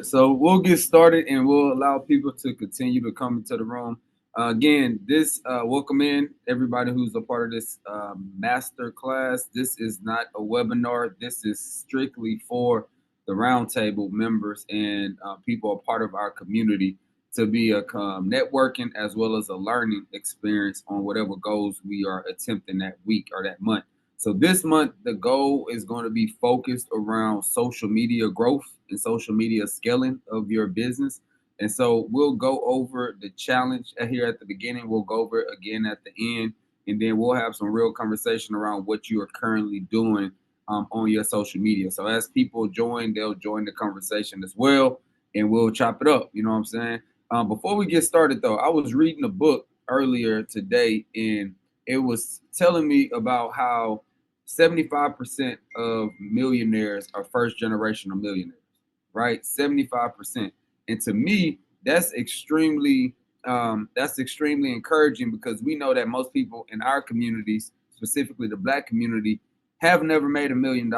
So we'll get started and we'll allow people to continue to come into the room. Again, this welcome in everybody who's a part of this master class. This is not a webinar. This is strictly for the roundtable members and people a part of our community to be a networking as well as a learning experience on whatever goals we are attempting that week or that month. So this month, the goal is going to be focused around social media growth and social media scaling of your business. And so we'll go over the challenge here at the beginning. We'll go over it again at the end, and then we'll have some real conversation around what you are currently doing on your social media. So as people join, they'll join the conversation as well, and we'll chop it up. You know what I'm saying? Before we get started, though, I was reading a book earlier today, and it was telling me about how 75% of millionaires are first generational millionaires, right? 75%. And to me, that's extremely encouraging because we know that most people in our communities, specifically the Black community, have never made $1 million.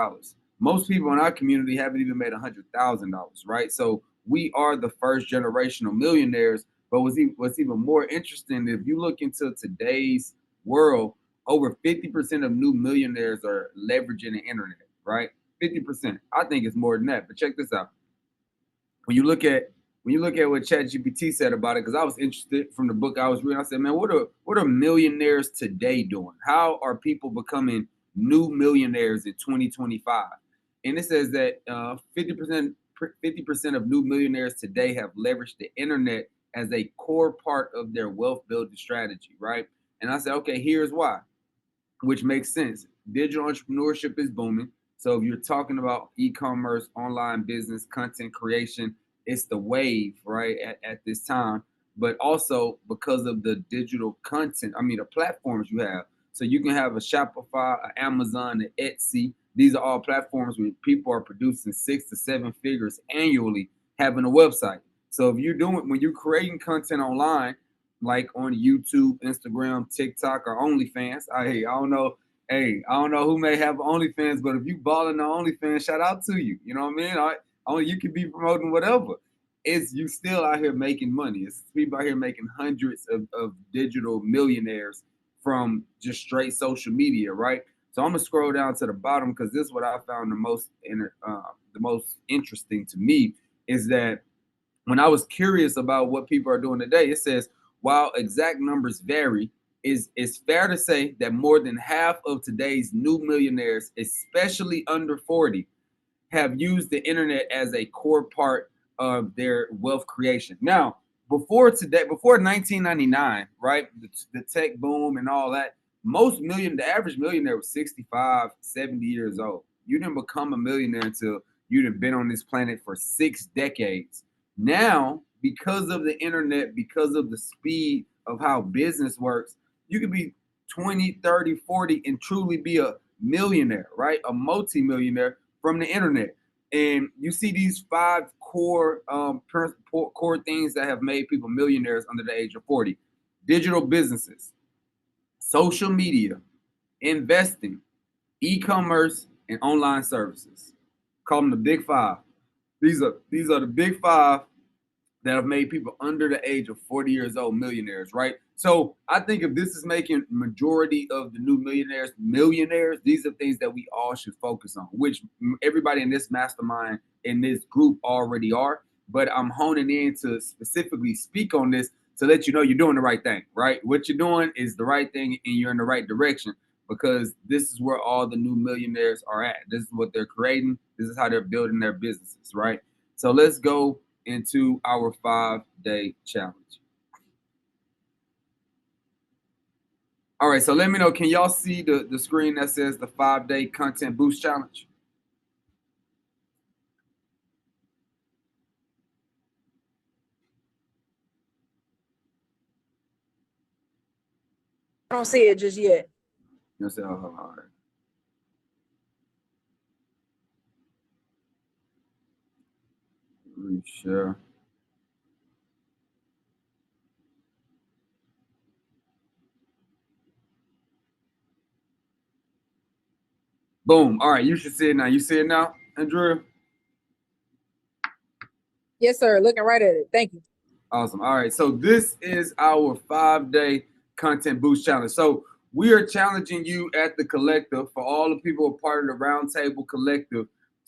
Most people in our community haven't even made $100,000, right? So we are the first generational millionaires. But what's even more interesting, if you look into today's world, over 50% of new millionaires are leveraging the internet, right? 50%. I think it's more than that. But check this out. When you look at what ChatGPT said about it, because I was interested from the book I was reading, I said, man, what are millionaires today doing? How are people becoming new millionaires in 2025? And it says that 50% of new millionaires today have leveraged the internet as a core part of their wealth building strategy, right? And I said, okay, here's why, which makes sense. Digital entrepreneurship is booming. So if you're talking about e-commerce, online business, content creation, it's the wave, right, at this time. But also because of the digital content, the platforms you have. So you can have a Shopify, an Amazon, an Etsy. These are all platforms where people are producing 6 to 7 figures annually having a website. So if when you're creating content online, like on YouTube, Instagram, TikTok, or OnlyFans. I don't know who may have OnlyFans, but if you balling on OnlyFans, shout out to you. You know what I mean? You could be promoting whatever. It's you still out here making money. It's people out here making hundreds of digital millionaires from just straight social media, right? So I'm gonna scroll down to the bottom because this is what I found the most interesting to me is that when I was curious about what people are doing today, it says while exact numbers vary, it's fair to say that more than half of today's new millionaires, especially under 40, have used the internet as a core part of their wealth creation. Now, before 1999, right, the tech boom and all that, the average millionaire was 65, 70 years old. You didn't become a millionaire until you'd have been on this planet for 6 decades. Now, because of the internet, because of the speed of how business works, you could be 20, 30, 40 and truly be a millionaire, right? A multi-millionaire from the internet. And you see these 5 core things that have made people millionaires under the age of 40. Digital businesses, social media, investing, e-commerce, and online services. Call them the big 5. These are the big 5 that have made people under the age of 40 years old millionaires, right? So I think if this is making majority of the new millionaires, these are things that we all should focus on, which everybody in this mastermind in this group already are. But I'm honing in to specifically speak on this to let you know you're doing the right thing, right? What you're doing is the right thing and you're in the right direction because this is where all the new millionaires are at. This is what they're creating. This is how they're building their businesses, right? So let's go into our 5-day challenge. All right, so let me know. Can y'all see the screen that says the 5-day content boost challenge? I don't see it just yet. You say, oh, all right. Reshare. Boom. All right, you should see it now. You see it now, Andrea? Yes, sir. Looking right at it. Thank you. Awesome. All right. So this is our 5-day content boost challenge. So we are challenging you at the collective for all the people who are part of the Roundtable Collective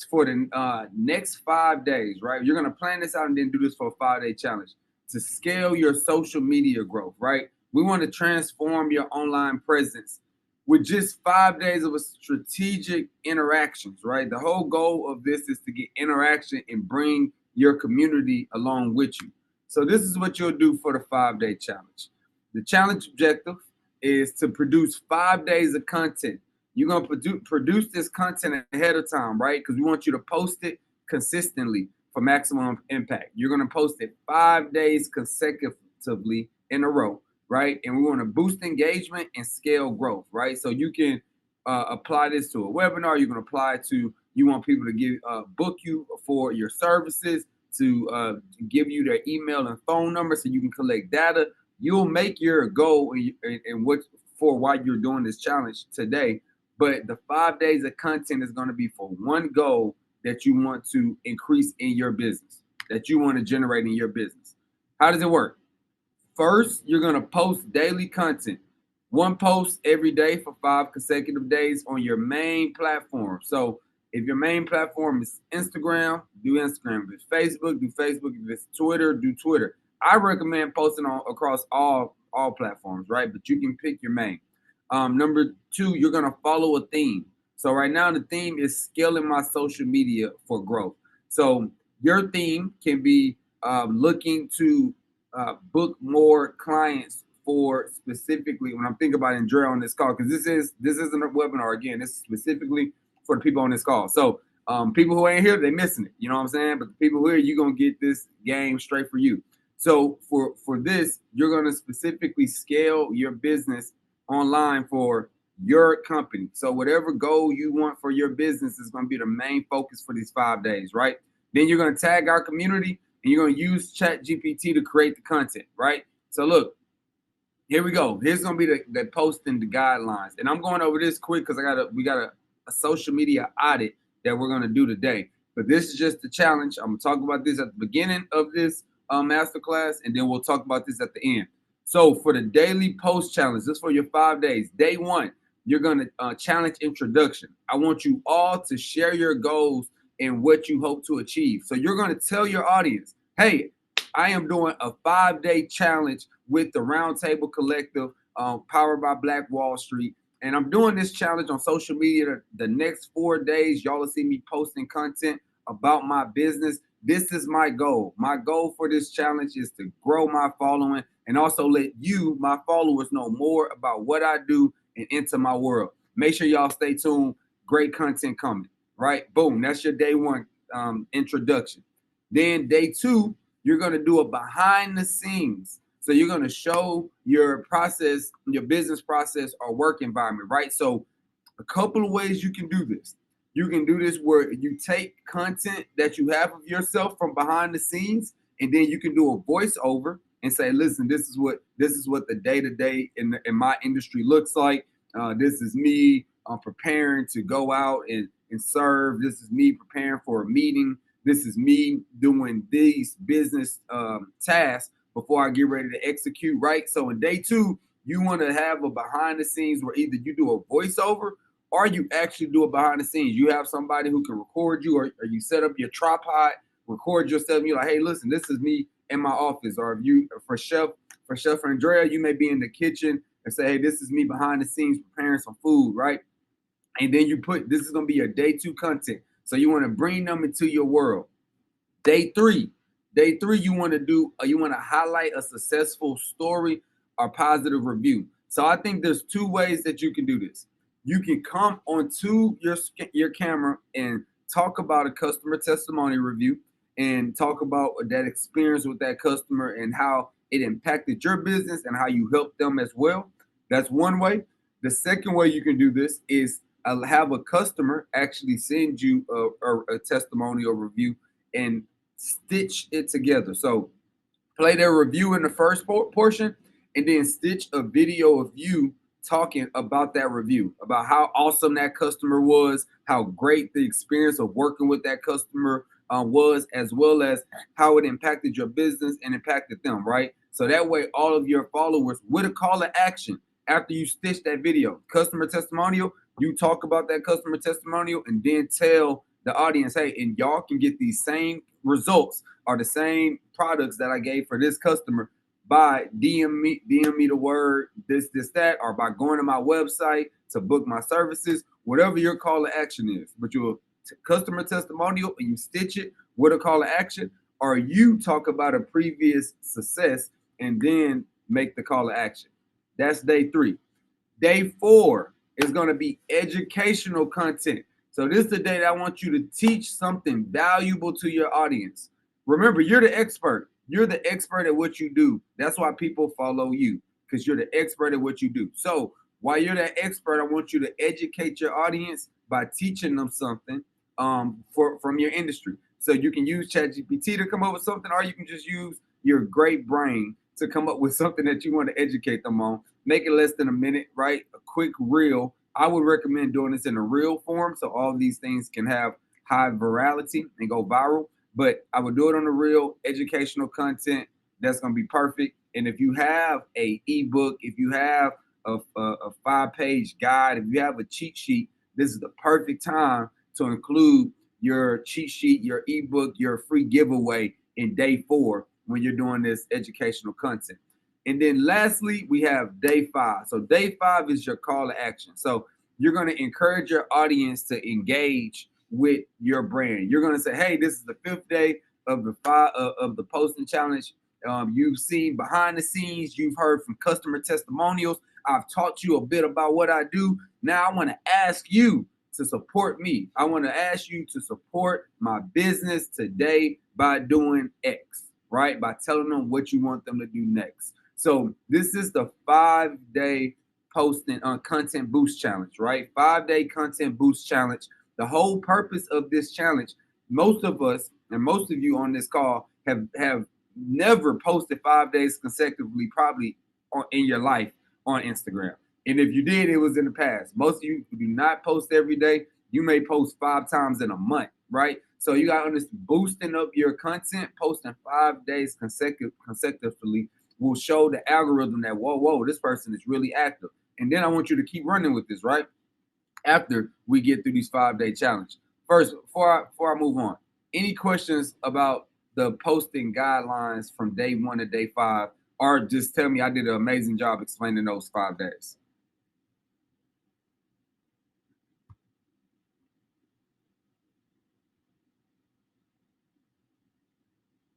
for the next 5 days, right? You're going to plan this out and then do this for a 5-day challenge to scale your social media growth, right? We want to transform your online presence with just 5 days of a strategic interactions, right? The whole goal of this is to get interaction and bring your community along with you. So this is what you'll do for the 5-day challenge. The challenge objective is to produce 5 days of content. You're gonna produce this content ahead of time, right? Because we want you to post it consistently for maximum impact. You're gonna post it 5 days consecutively in a row, right? And we want to boost engagement and scale growth, right? So you can apply this to a webinar. You can apply it to, you want people to book you for your services, to give you their email and phone number so you can collect data. You'll make your goal and what for why you're doing this challenge today. But the 5 days of content is going to be for one goal that you want to increase in your business, that you want to generate in your business. How does it work? First, you're going to post daily content, one post every day for 5 consecutive days on your main platform. So, if your main platform is Instagram, do Instagram. If it's Facebook, do Facebook. If it's Twitter, do Twitter. I recommend posting on across all platforms, right? But you can pick your main. Number two, you're gonna follow a theme. So right now the theme is scaling my social media for growth. So your theme can be looking to book more clients for specifically when I'm thinking about Andrea on this call, because this isn't a webinar again. This is specifically for the people on this call. So people who ain't here, they missing it. You know what I'm saying? But the people here, you're gonna get this game straight for you. So for this, you're gonna specifically scale your business online for your company. So whatever goal you want for your business is going to be the main focus for these 5 days, right? Then you're going to tag our community and you're going to use Chat GPT to create the content, right? So look, here we go. Here's going to be the posting, the guidelines. And I'm going over this quick because we got a social media audit that we're going to do today. But this is just the challenge. I'm going to talk about this at the beginning of this masterclass, and then we'll talk about this at the end. So for the daily post challenge, this is for your 5 days. Day one, you're going to challenge introduction. I want you all to share your goals and what you hope to achieve. So you're going to tell your audience, hey, I am doing a 5-day challenge with the Roundtable Collective, powered by Black Wall Street. And I'm doing this challenge on social media the next 4 days. Y'all will see me posting content about my business. This is my goal. My goal for this challenge is to grow my following and also let you, my followers, know more about what I do and enter my world. Make sure y'all stay tuned. Great content coming, right? Boom. That's your day one introduction. Then day two, you're going to do a behind the scenes. So you're going to show your process, your business process or work environment, right? So a couple of ways you can do this. You can do this where you take content that you have of yourself from behind the scenes, and then you can do a voiceover and say, "Listen, this is what the day to day in my industry looks like. This is me preparing to go out and serve. This is me preparing for a meeting. This is me doing these business tasks before I get ready to execute." Right. So in day two, you want to have a behind the scenes where either you do a voiceover or you actually do it behind the scenes. You have somebody who can record you, or you set up your tripod, record yourself, and you're like, hey, listen, this is me in my office. Or if you for Chef Andrea, you may be in the kitchen and say, hey, this is me behind the scenes preparing some food, right? And then you put this is gonna be your day two content. So you want to bring them into your world. Day three, you want to you want to highlight a successful story or positive review. So I think there's two ways that you can do this. You can come onto your camera and talk about a customer testimony review and talk about that experience with that customer and how it impacted your business and how you helped them as well. That's one way. The second way you can do this is have a customer actually send you a testimonial review and stitch it together. So play their review in the first portion and then stitch a video of you talking about that review, about how awesome that customer was, how great the experience of working with that customer was, as well as how it impacted your business and impacted them, right? So that way, all of your followers with a call to action after you stitch that video, customer testimonial, you talk about that customer testimonial and then tell the audience, hey, and y'all can get these same results or the same products that I gave for this customer by DM me the word that, or by going to my website to book my services, whatever your call to action is. But you're customer testimonial and you stitch it with a call to action, or you talk about a previous success and then make the call to action. That's day 3. Day 4 is going to be educational content. So this is the day that I want you to teach something valuable to your audience. Remember, you're the expert. You're the expert at what you do. That's why people follow you, because you're the expert at what you do. So while you're that expert, I want you to educate your audience by teaching them something from your industry. So you can use ChatGPT to come up with something, or you can just use your great brain to come up with something that you want to educate them on. Make it less than a minute, right? A quick reel. I would recommend doing this in a reel form so all these things can have high virality and go viral. But I would do it on a reel, educational content. That's going to be perfect. And if you have a ebook, if you have a 5-page guide, if you have a cheat sheet, this is the perfect time to include your cheat sheet, your ebook, your free giveaway in day 4 when you're doing this educational content. And then lastly, we have day 5. So day 5 is your call to action. So you're going to encourage your audience to engage with your brand. You're going to say, hey, this is the 5th day of the posting challenge. You've seen behind the scenes, you've heard from customer testimonials. I've taught you a bit about what I do. Now I want to ask you to support me. I want to ask you to support my business today by doing X, right? By telling them what you want them to do next. So this is the 5-day posting on content boost challenge, right? 5-day content boost challenge. The whole purpose of this challenge, most of us and most of you on this call have never posted 5 days consecutively, probably in your life on Instagram. And if you did, it was in the past. Most of you do not post every day. You may post 5 times in a month, right? So you got to understand, boosting up your content, posting 5 days consecutively will show the algorithm that, whoa, this person is really active. And then I want you to keep running with this, right? After we get through these 5-day challenge. First, before I move on, any questions about the posting guidelines from day 1 to day 5, or just tell me I did an amazing job explaining those 5 days?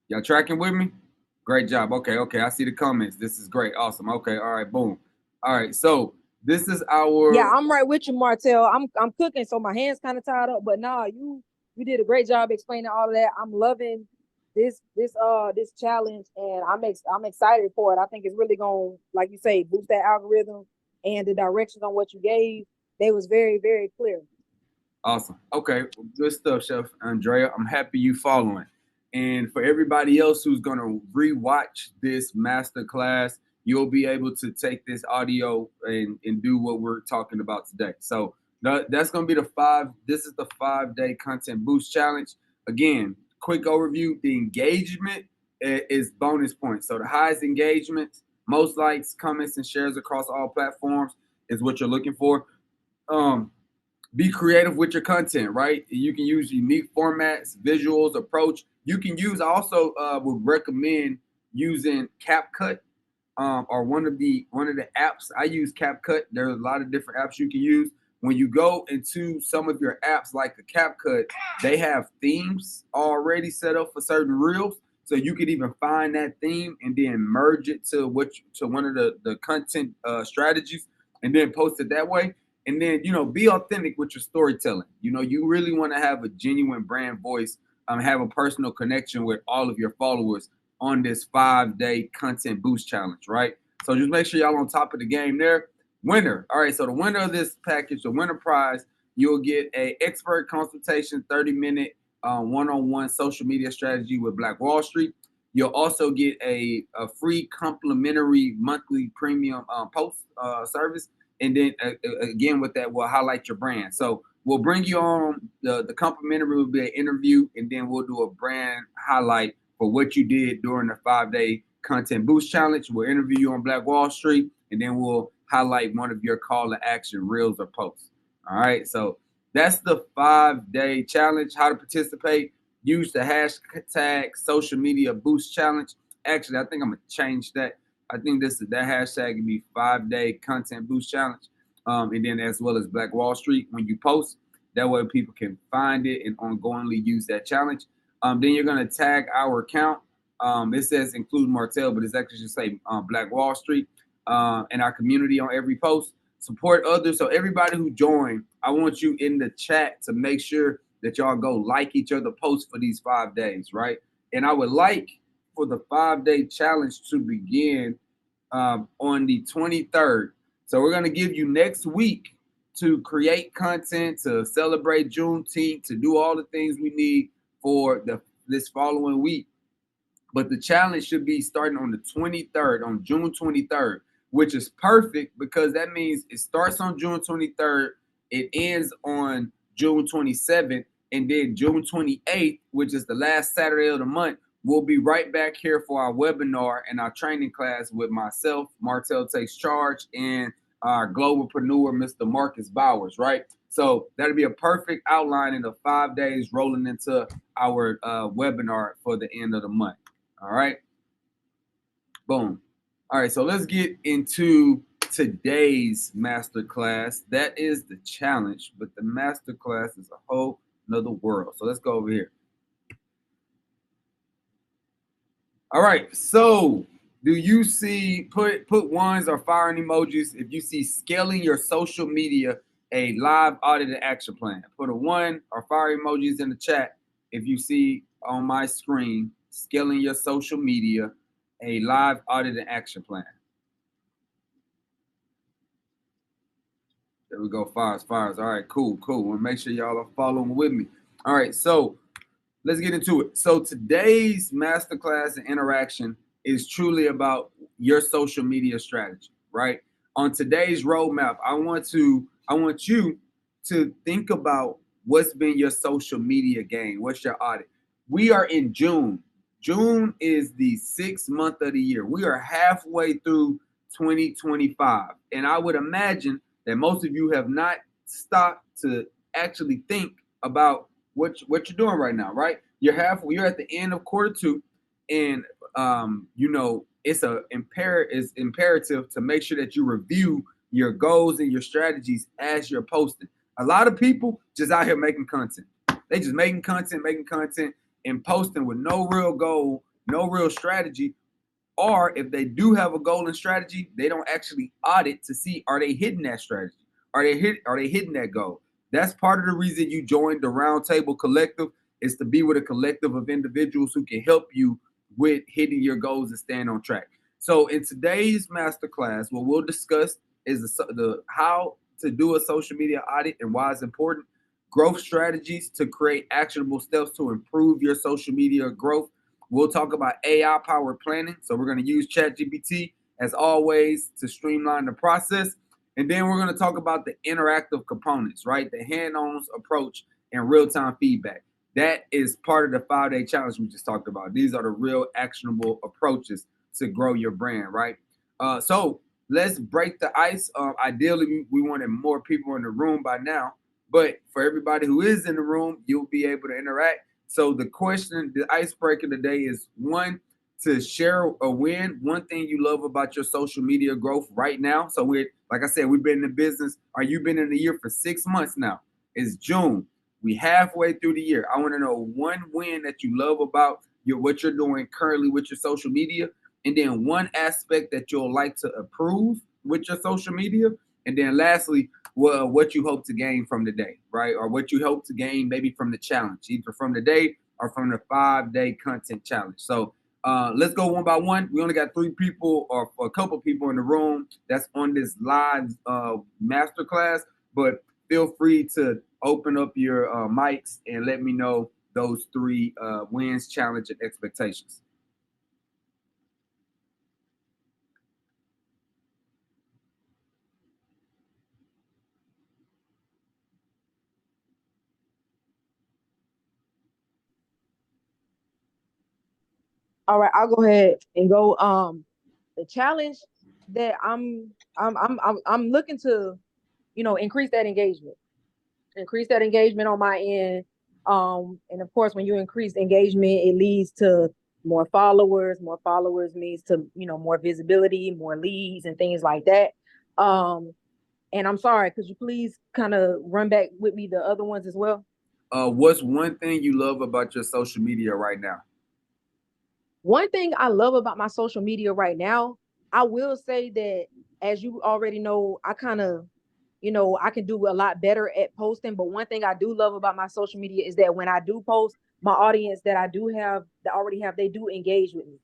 Y'all tracking with me? Great job. Okay. I see the comments. This is great. Awesome. Okay. All right. Boom. All right. So this is our. Yeah, I'm right with you, Martel. I'm cooking, so my hands kind of tied up. But nah, you did a great job explaining all of that. I'm loving this challenge, and I'm excited for it. I think it's really gonna, like you say, boost that algorithm, and the directions on what you gave. They was very, very clear. Awesome. Okay. Good stuff, Chef Andrea. I'm happy you following. And for everybody else who's going to rewatch this masterclass, you'll be able to take this audio and do what we're talking about today. So that's going to be this is the 5-day content boost challenge. Again, quick overview. The engagement is bonus points. So the highest engagement, most likes, comments, and shares across all platforms is what you're looking for. Be creative with your content, right? You can use unique formats, visuals, approach. You can use, also would recommend using CapCut or one of the apps. I use CapCut. There's a lot of different apps you can use. When you go into some of your apps like the CapCut, they have themes already set up for certain reels. So you could even find that theme and then merge it to one of the content strategies and then post it that way. And then, be authentic with your storytelling. You really want to have a genuine brand voice, have a personal connection with all of your followers on this 5-day content boost challenge, right? So just make sure y'all on top of the game there. Winner. All right, so the winner of this package, the winner prize, you'll get a expert consultation, 30-minute one-on-one social media strategy with Black Wall Street. You'll also get a free complimentary monthly premium post service. And then again, with that, we'll highlight your brand. So We'll bring you on. The complimentary will be an interview, and then we'll do a brand highlight for what you did during the 5-day content boost challenge. We'll interview you on Black Wall Street, and then we'll highlight one of your call to action reels or posts. All right, so that's the 5-day challenge. How to participate: use the hashtag social media boost challenge. Actually, I think I'm gonna change that. I think that hashtag can be 5-day content boost challenge. And then as well as Black Wall Street when you post. That way people can find it and ongoingly use that challenge. Then you're going to tag our account. It says include Martel, but it's actually just say Black Wall Street and our community on every post. Support others. So everybody who joined, I want you in the chat to make sure that y'all go like each other posts for these 5 days, right? And I would like for the 5-day challenge to begin on the 23rd. So we're going to give you next week to create content, to celebrate Juneteenth, to do all the things we need for this following week. But the challenge should be starting on the 23rd, on June 23rd, which is perfect because that means it starts on June 23rd, it ends on June 27th, and then June 28th, which is the last Saturday of the month, we'll be right back here for our webinar and our training class with myself, Martel Takes Charge, and our globalpreneur, Mr. Marcus Bowers, right? So that'll be a perfect outline in the 5 days rolling into our webinar for the end of the month. All right. Boom. All right. So let's get into today's masterclass. That is the challenge, but the masterclass is a whole nother world. So let's go over here. All right. So do you see, put ones or firing emojis if you see scaling your social media, a live audit and action plan? Put a 1 or fire emojis in the chat if you see on my screen scaling your social media, a live audit and action plan. There we go. Fires. All right, cool. We'll make sure y'all are following with me. All right, so let's get into it. So today's masterclass and interaction is truly about your social media strategy, right? On today's roadmap, I want you to think about what's been your social media game. What's your audit? We are in June. June is the 6th month of the year. We are halfway through 2025. And I would imagine that most of you have not stopped to actually think about what you're doing right now, right? You're at the end of Q2, and it's imperative to make sure that you review your goals and your strategies as you're posting. A lot of people just out here making content. They just making content, and posting with no real goal, no real strategy. Or if they do have a goal and strategy, they don't actually audit to see, are they hitting that strategy? Are they hitting that goal? That's part of the reason you joined the Roundtable Collective, is to be with a collective of individuals who can help you with hitting your goals and staying on track. So in today's masterclass, what we'll discuss is the how to do a social media audit and why it's important, growth strategies to create actionable steps to improve your social media growth. We'll talk about AI-powered planning. So we're going to use ChatGPT as always to streamline the process. And then we're going to talk about the interactive components, right? The hand-on approach and real-time feedback. That is part of the 5-day challenge we just talked about. These are the real actionable approaches to grow your brand, right? So let's break the ice. Ideally, we wanted more people in the room by now. But for everybody who is in the room, you'll be able to interact. So the question, the icebreaker today is 1, to share a win, one thing you love about your social media growth right now. So like I said, we've been in the business, or you've been in the year for 6 months now. It's June. We halfway through the year. I want to know one win that you love about what you're doing currently with your social media, and then one aspect that you'll like to improve with your social media, and then lastly, what you hope to gain from the day, right? Or what you hope to gain maybe from the challenge, either from the day or from the 5-day content challenge. So let's go one by one. We only got 3 people or a couple people in the room that's on this live masterclass, but feel free to open up your mics and let me know those 3 wins, challenge, and expectations. All right, I'll go ahead and go. The challenge that I'm looking to, increase that engagement on my end. And of course, when you increase engagement, it leads to more followers. More followers means to, more visibility, more leads, and things like that. And I'm sorry, could you please kind of run back with me the other ones as well? What's one thing you love about your social media right now? One thing I love about my social media right now, I will say that, as you already know, I kind of, I can do a lot better at posting. But one thing I do love about my social media is that when I do post, my audience that I do have, that already have, they do engage with me,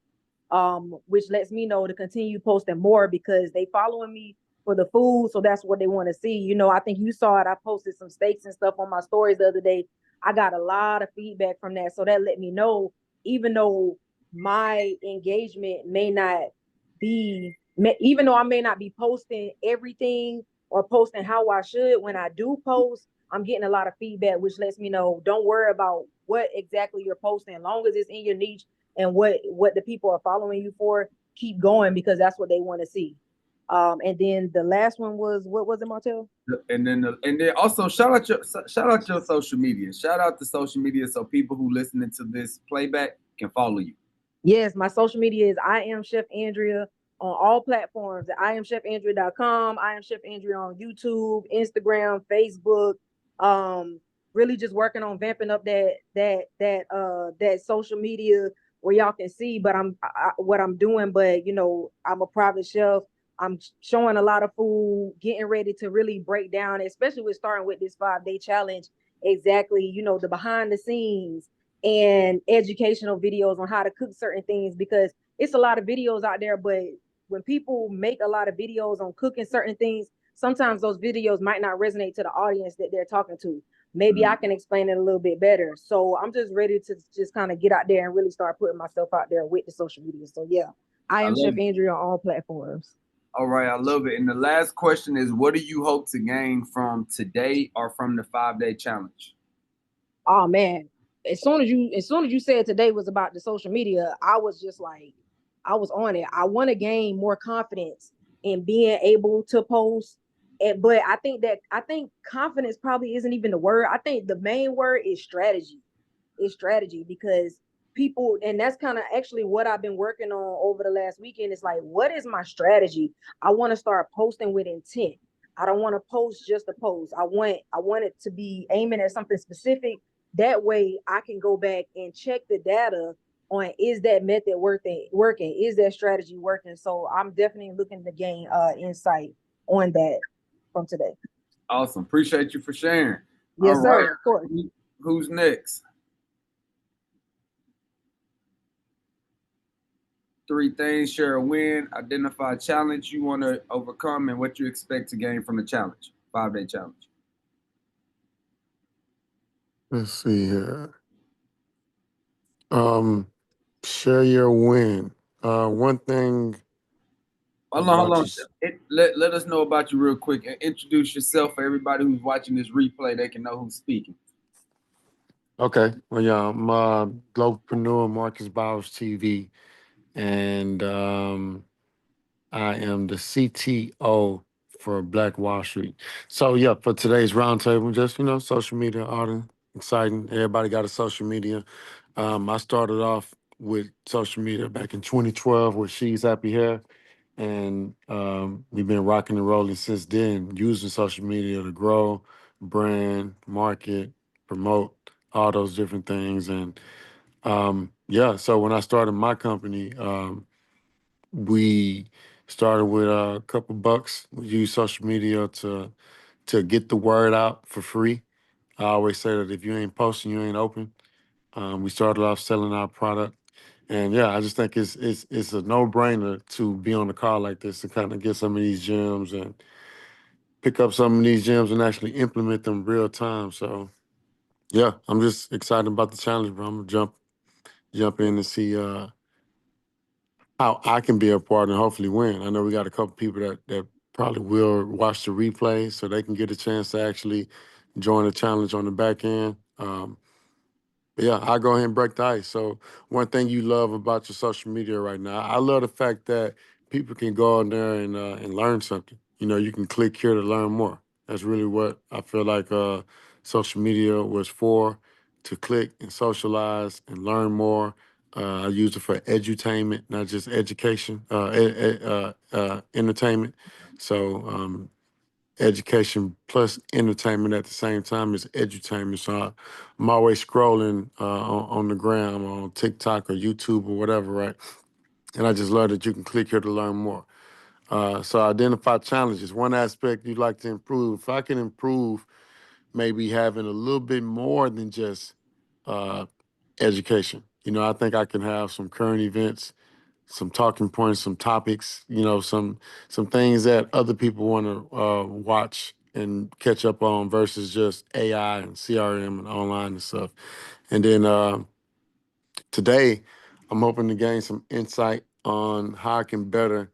which lets me know to continue posting more because they following me for the food. So that's what they want to see. I think you saw it. I posted some steaks and stuff on my stories the other day. I got a lot of feedback from that. So that let me know, even though my engagement may not be, even though I may not be posting everything or posting how I should, when I do post, I'm getting a lot of feedback, which lets me know, don't worry about what exactly you're posting. As long as it's in your niche and what the people are following you for, keep going because that's what they want to see. And then the last one was, what was it, Martel? And then also shout out your social media. Shout out to social media so people who listening to this playback can follow you. Yes, my social media is I am Chef Andrea on all platforms. I am chefandrea.com. I am Chef Andrea on YouTube, Instagram, Facebook. Um, really just working on vamping up that social media where y'all can see. But what I'm doing. But I'm a private chef. I'm showing a lot of food, getting ready to really break down, especially with starting with this 5-day challenge. Exactly, the behind the scenes and educational videos on how to cook certain things, because it's a lot of videos out there, but when people make a lot of videos on cooking certain things, sometimes those videos might not resonate to the audience that they're talking to. Maybe I can explain it a little bit better. So I'm just ready to just kind of get out there and really start putting myself out there with the social media. So yeah, I I am love Chef it. Andrea on all platforms. All right, I love it. And the last question is, what do you hope to gain from today or from the 5-day challenge? Oh man, as soon as you said today was about the social media, I was just like, I was on it. I want to gain more confidence in being able to post. But I think confidence probably isn't even the word. I think the main word is strategy. It's strategy because people, and that's kind of actually what I've been working on over the last weekend. It's like, what is my strategy? I want to start posting with intent. I don't want to post just to post. I want it to be aiming at something specific. That way I can go back and check the data on, is that method working? Is that strategy working? So I'm definitely looking to gain insight on that from today. Awesome. Appreciate you for sharing. All Yes, right. sir. Of course. Who's next? Three things, share a win, identify a challenge you want to overcome, and what you expect to gain from the challenge. 5-day challenge. Let's see here. Um, share your win. One thing Hold on, hold about on. you. Let us know about you real quick and introduce yourself for everybody who's watching this replay. They can know who's speaking. Okay. Well, yeah, I'm Globalpreneur, Marcus Bowers TV, and I am the CTO for Black Wall Street. So yeah, for today's roundtable, just social media, all the exciting. Everybody got a social media. I started off with social media back in 2012 with She's Happy Hair, and we've been rocking and rolling since then, using social media to grow, brand, market, promote, all those different things. And yeah, so when I started my company, we started with a couple bucks. We use social media to get the word out for free. I always say that if you ain't posting, you ain't open. We started off selling our product, and yeah, I just think it's a no brainer to be on the call like this to kind of get some of these gems and pick up some of these gems and actually implement them real time. So yeah, I'm just excited about the challenge, bro. I'm gonna jump in and see how I can be a part and hopefully win. I know we got a couple people that probably will watch the replay so they can get a chance to actually join the challenge on the back end. Yeah, I'll go ahead and break the ice. So one thing you love about your social media right now, I love the fact that people can go on there and learn something. You know, you can click here to learn more. That's really what I feel like social media was for, to click and socialize and learn more. I use it for edutainment, not just education, entertainment. So education plus entertainment at the same time is edutainment. So I'm always scrolling on the gram, on TikTok or YouTube or whatever, right? And I just love that you can click here to learn more. So identify challenges. One aspect you'd like to improve. If I can improve, maybe having a little bit more than just uh, education. You know, I think I can have some current events, some talking points, some topics, you know, some things that other people want to watch and catch up on versus just AI and CRM and online and stuff. And then today, I'm hoping to gain some insight on how I can better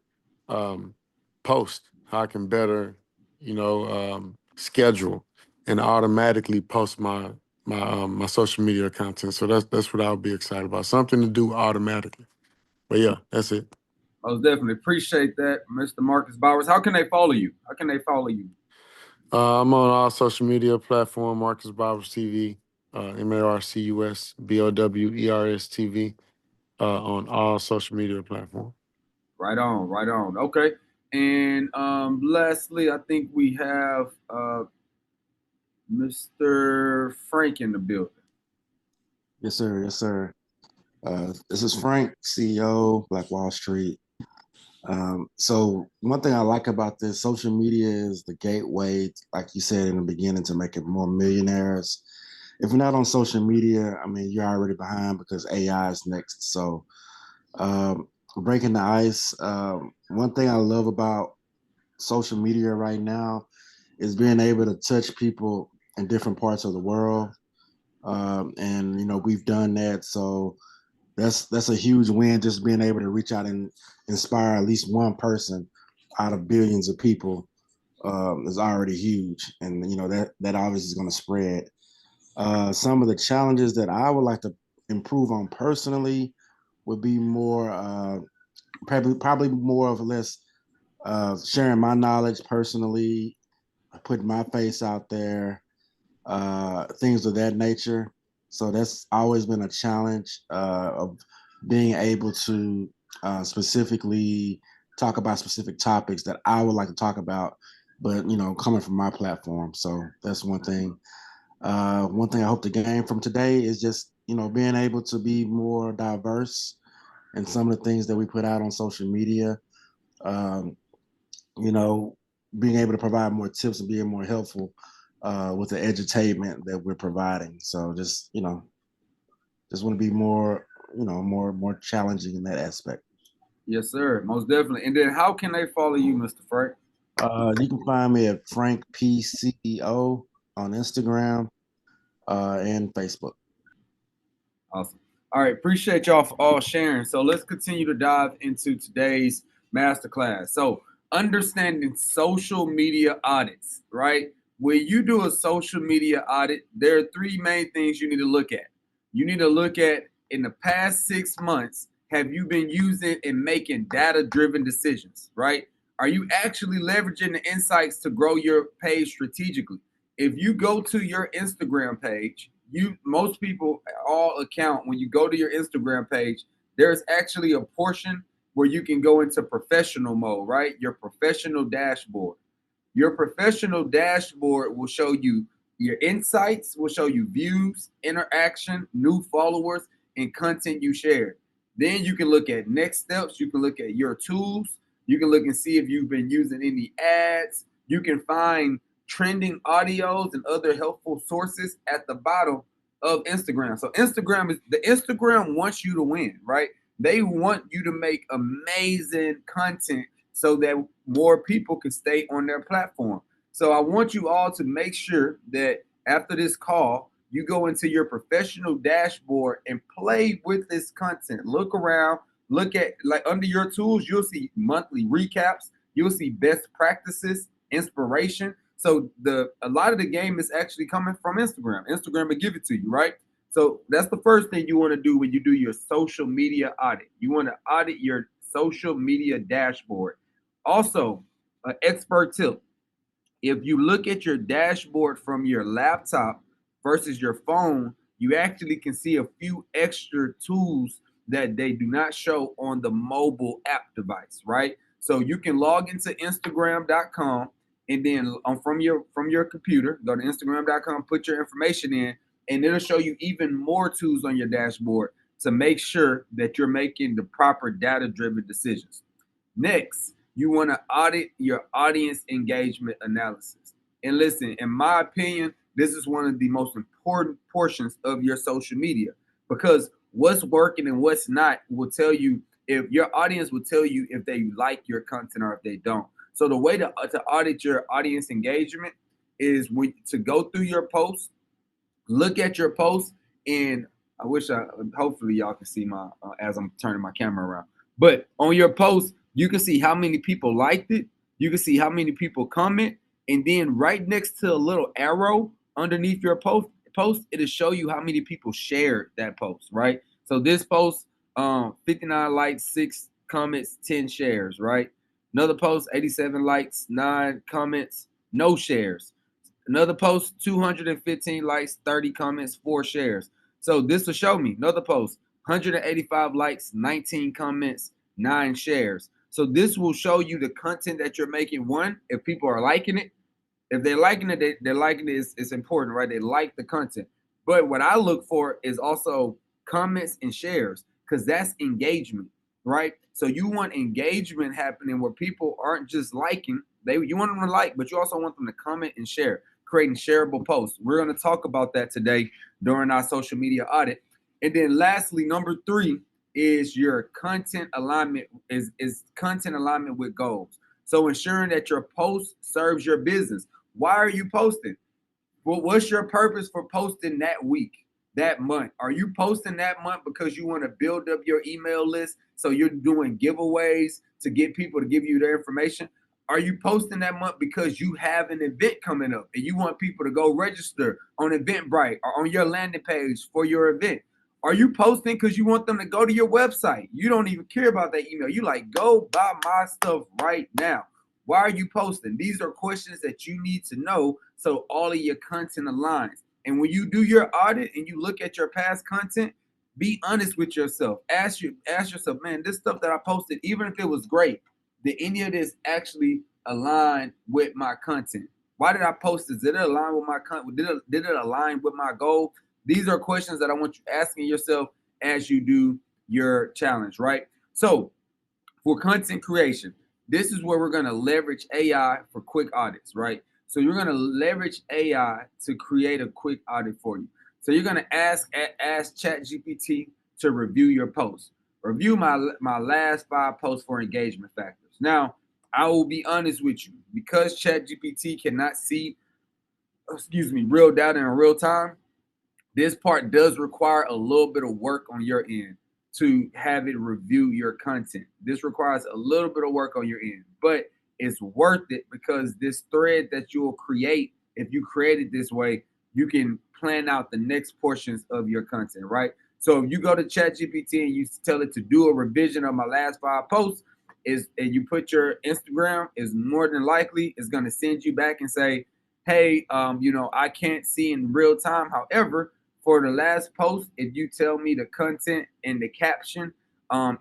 um, post, how I can better, schedule and automatically post my social media content. So that's what I'll be excited about. Something to do automatically. But yeah, that's it. Most definitely appreciate that, Mr. Marcus Bowers. How can they follow you? How can they follow you? I'm on all social media platform, Marcus Bowers TV, MarcusBowers TV, on all social media platforms. Right on, right on. Okay. And lastly, I think we have Mr. Frank in the building. Yes, sir. Yes, sir. This is Frank, CEO, Black Wall Street. So one thing I like about this social media is the gateway, like you said in the beginning, to making more millionaires. If you're not on social media, I mean, you're already behind because AI is next. So breaking the ice. One thing I love about social media right now is being able to touch people in different parts of the world. And we've done that. So that's a huge win, just being able to reach out and inspire at least one person out of billions of people is already huge. And that obviously is going to spread. Some of the challenges that I would like to improve on personally would be more probably more of less sharing my knowledge personally, putting my face out there, things of that nature. So that's always been a challenge of being able to specifically talk about specific topics that I would like to talk about, but coming from my platform. So that's one thing. One thing I hope to gain from today is just being able to be more diverse in some of the things that we put out on social media. Um, you know, being able to provide more tips and being more helpful with the edutainment that we're providing. So just want to be more, more challenging in that aspect. Yes, sir. Most definitely. And then how can they follow you, Mr. Frank? You can find me at Frank P CEO on Instagram and Facebook. Awesome. All right. Appreciate y'all for all sharing. So let's continue to dive into today's masterclass. So understanding social media audits, right? When you do a social media audit, there are three main things you need to look at. You need to look at, in the past 6 months, have you been using and making data-driven decisions, right? Are you actually leveraging the insights to grow your page strategically? If you go to your Instagram page, most people all account, when you go to your Instagram page, there's actually a portion where you can go into professional mode, right? Your professional dashboard. Your professional dashboard will show you your insights, will show you views, interaction, new followers, and content you shared. Then you can look at next steps. You can look at your tools. You can look and see if you've been using any ads. You can find trending audios and other helpful sources at the bottom of Instagram. So Instagram wants you to win, right? They want you to make amazing content so that more people can stay on their platform. So I want you all to make sure that after this call, you go into your professional dashboard and play with this content. Look around, look at, like, under your tools, you'll see monthly recaps, you'll see best practices, inspiration. So a lot of the game is actually coming from Instagram. Instagram will give it to you, right? So that's the first thing you want to do when you do your social media audit. You want to audit your social media dashboard. Also, an expert tip. If you look at your dashboard from your laptop versus your phone, you actually can see a few extra tools that they do not show on the mobile app device, right? So you can log into Instagram.com and then from your computer, go to Instagram.com, put your information in, and it'll show you even more tools on your dashboard to make sure that you're making the proper data-driven decisions. Next, you want to audit your audience engagement analysis. And listen, in my opinion, this is one of the most important portions of your social media, because what's working and what's not will tell you, if your audience will tell you if they like your content or if they don't. So the way to audit your audience engagement is to go through your posts, look at your posts, and hopefully y'all can see my as I'm turning my camera around. But on your post, you can see how many people liked it. You can see how many people comment, and then right next to a little arrow underneath your post, it'll show you how many people shared that post, right? So this post, 59 likes, 6 comments, 10 shares, right? Another post, 87 likes, 9 comments, no shares. Another post, 215 likes, 30 comments, 4 shares. So this will show me another post, 185 likes, 19 comments, 9 shares. So this will show you the content that you're making. One, if people are liking it. If they're liking it, they're liking it. It's important, right? They like the content. But what I look for is also comments and shares, because that's engagement, right? So you want engagement happening where people aren't just liking. You want them to like, but you also want them to comment and share, creating shareable posts. We're going to talk about that today during our social media audit. And then lastly, number 3 is your content alignment, is content alignment with goals. So ensuring that your post serves your business. Why are you posting? Well, what's your purpose for posting that week, that month? Are you posting that month because you want to build up your email list, so you're doing giveaways to get people to give you their information? Are you posting that month because you have an event coming up and you want people to go register on Eventbrite or on your landing page for your event? Are you posting because you want them to go to your website? You don't even care about that email. You like, go buy my stuff right now. Why are you posting? These are questions that you need to know so all of your content aligns. And when you do your audit and you look at your past content, be honest with yourself. Ask yourself, man, this stuff that I posted, even if it was great, did any of this actually align with my content? Why did I post this? Did it align with my content? Did it align with my goal? These are questions that I want you asking yourself as you do your challenge, right? So for content creation, this is where we're going to leverage AI for quick audits, right? So you're going to leverage AI to create a quick audit for you. So you're going to ask ChatGPT to review your posts. Review my last 5 posts for engagement factors. Now, I will be honest with you, because ChatGPT cannot see, real data in real time. This part does require a little bit of work on your end to have it review your content. This requires a little bit of work on your end, but it's worth it, because this thread that you will create, if you create it this way, you can plan out the next portions of your content, right? So if you go to ChatGPT and you tell it to do a revision of my last 5 posts, and you put your Instagram, is more than likely it's going to send you back and say, hey, I can't see in real time. However, for the last post, if you tell me the content and the caption,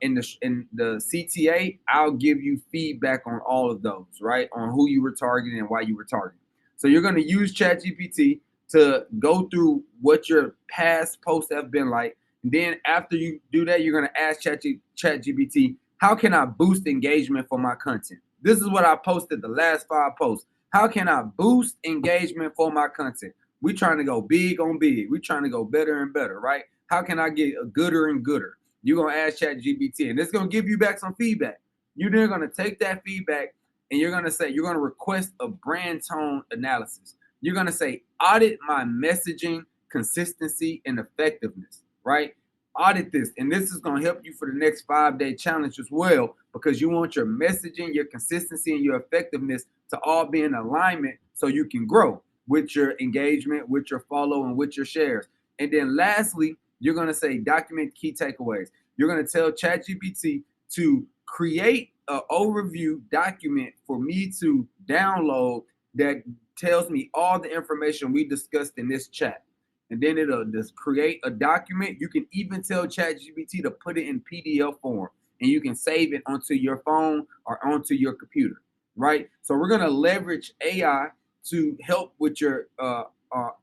in the CTA, I'll give you feedback on all of those, right? On who you were targeting and why you were targeting. So you're going to use ChatGPT to go through what your past posts have been like. And then after you do that, you're going to ask ChatGPT, how can I boost engagement for my content? This is what I posted the last 5 posts. How can I boost engagement for my content? We're trying to go big on big. We're trying to go better and better, right? How can I get gooder and gooder? You're going to ask ChatGPT, and it's going to give you back some feedback. You're then going to take that feedback, and you're going to request a brand tone analysis. You're going to say, audit my messaging, consistency, and effectiveness, right? Audit this, and this is going to help you for the next 5-day challenge as well, because you want your messaging, your consistency, and your effectiveness to all be in alignment so you can grow with your engagement, with your follow, and with your shares. And then lastly, you're going to say document key takeaways. You're going to tell ChatGPT to create an overview document for me to download that tells me all the information we discussed in this chat. And then it'll just create a document. You can even tell ChatGPT to put it in PDF form, and you can save it onto your phone or onto your computer, right? So we're going to leverage AI to help with your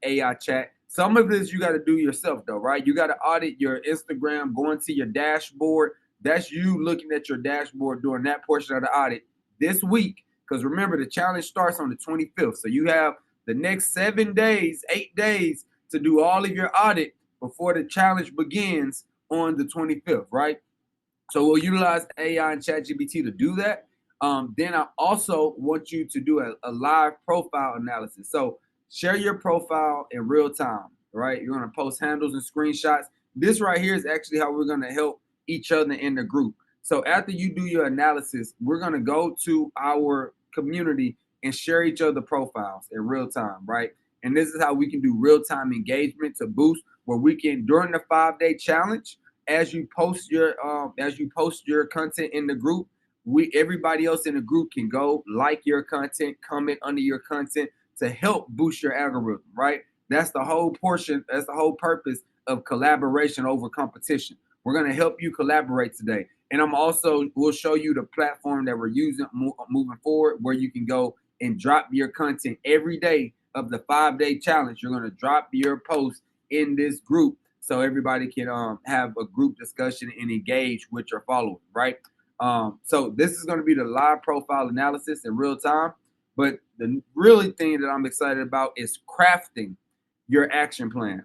AI chat. Some of this you got to do yourself though, right? You got to audit your Instagram, go into your dashboard. That's you looking at your dashboard during that portion of the audit this week. Because remember, the challenge starts on the 25th. So you have the next 7 days, 8 days to do all of your audit before the challenge begins on the 25th, right? So we'll utilize AI and ChatGPT to do that. Then I also want you to do a live profile analysis. So share your profile in real time, right? You're going to post handles and screenshots. This right here is actually how we're going to help each other in the group. So after you do your analysis, we're going to go to our community and share each other profiles in real time, right? And this is how we can do real-time engagement to boost where we can, during the 5-day challenge, as you post your content in the group, everybody else in the group can go like your content, comment under your content to help boost your algorithm, right? That's the whole portion, that's the whole purpose of collaboration over competition. We're going to help you collaborate today. And we'll show you the platform that we're using moving forward, where you can go and drop your content every day of the 5-day challenge. You're going to drop your post in this group so everybody can have a group discussion and engage with your followers, right? So this is going to be the live profile analysis in real time. But the really thing that I'm excited about is crafting your action plan.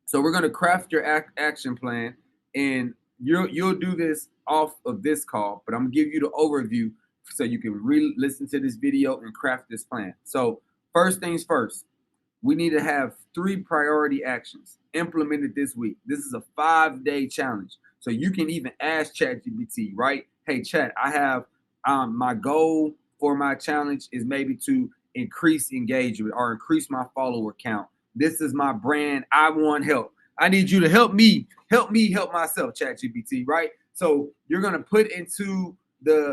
So we're going to craft your action plan, and you'll do this off of this call, but I'm going to give you the overview so you can listen to this video and craft this plan. So first things first, we need to have 3 priority actions implemented this week. This is a 5-day challenge. So you can even ask ChatGPT, right? Hey, Chat, I have my goal for my challenge is maybe to increase engagement or increase my follower count. This is my brand. I want help. I need you to help me help myself, ChatGPT, right? So you're going to put into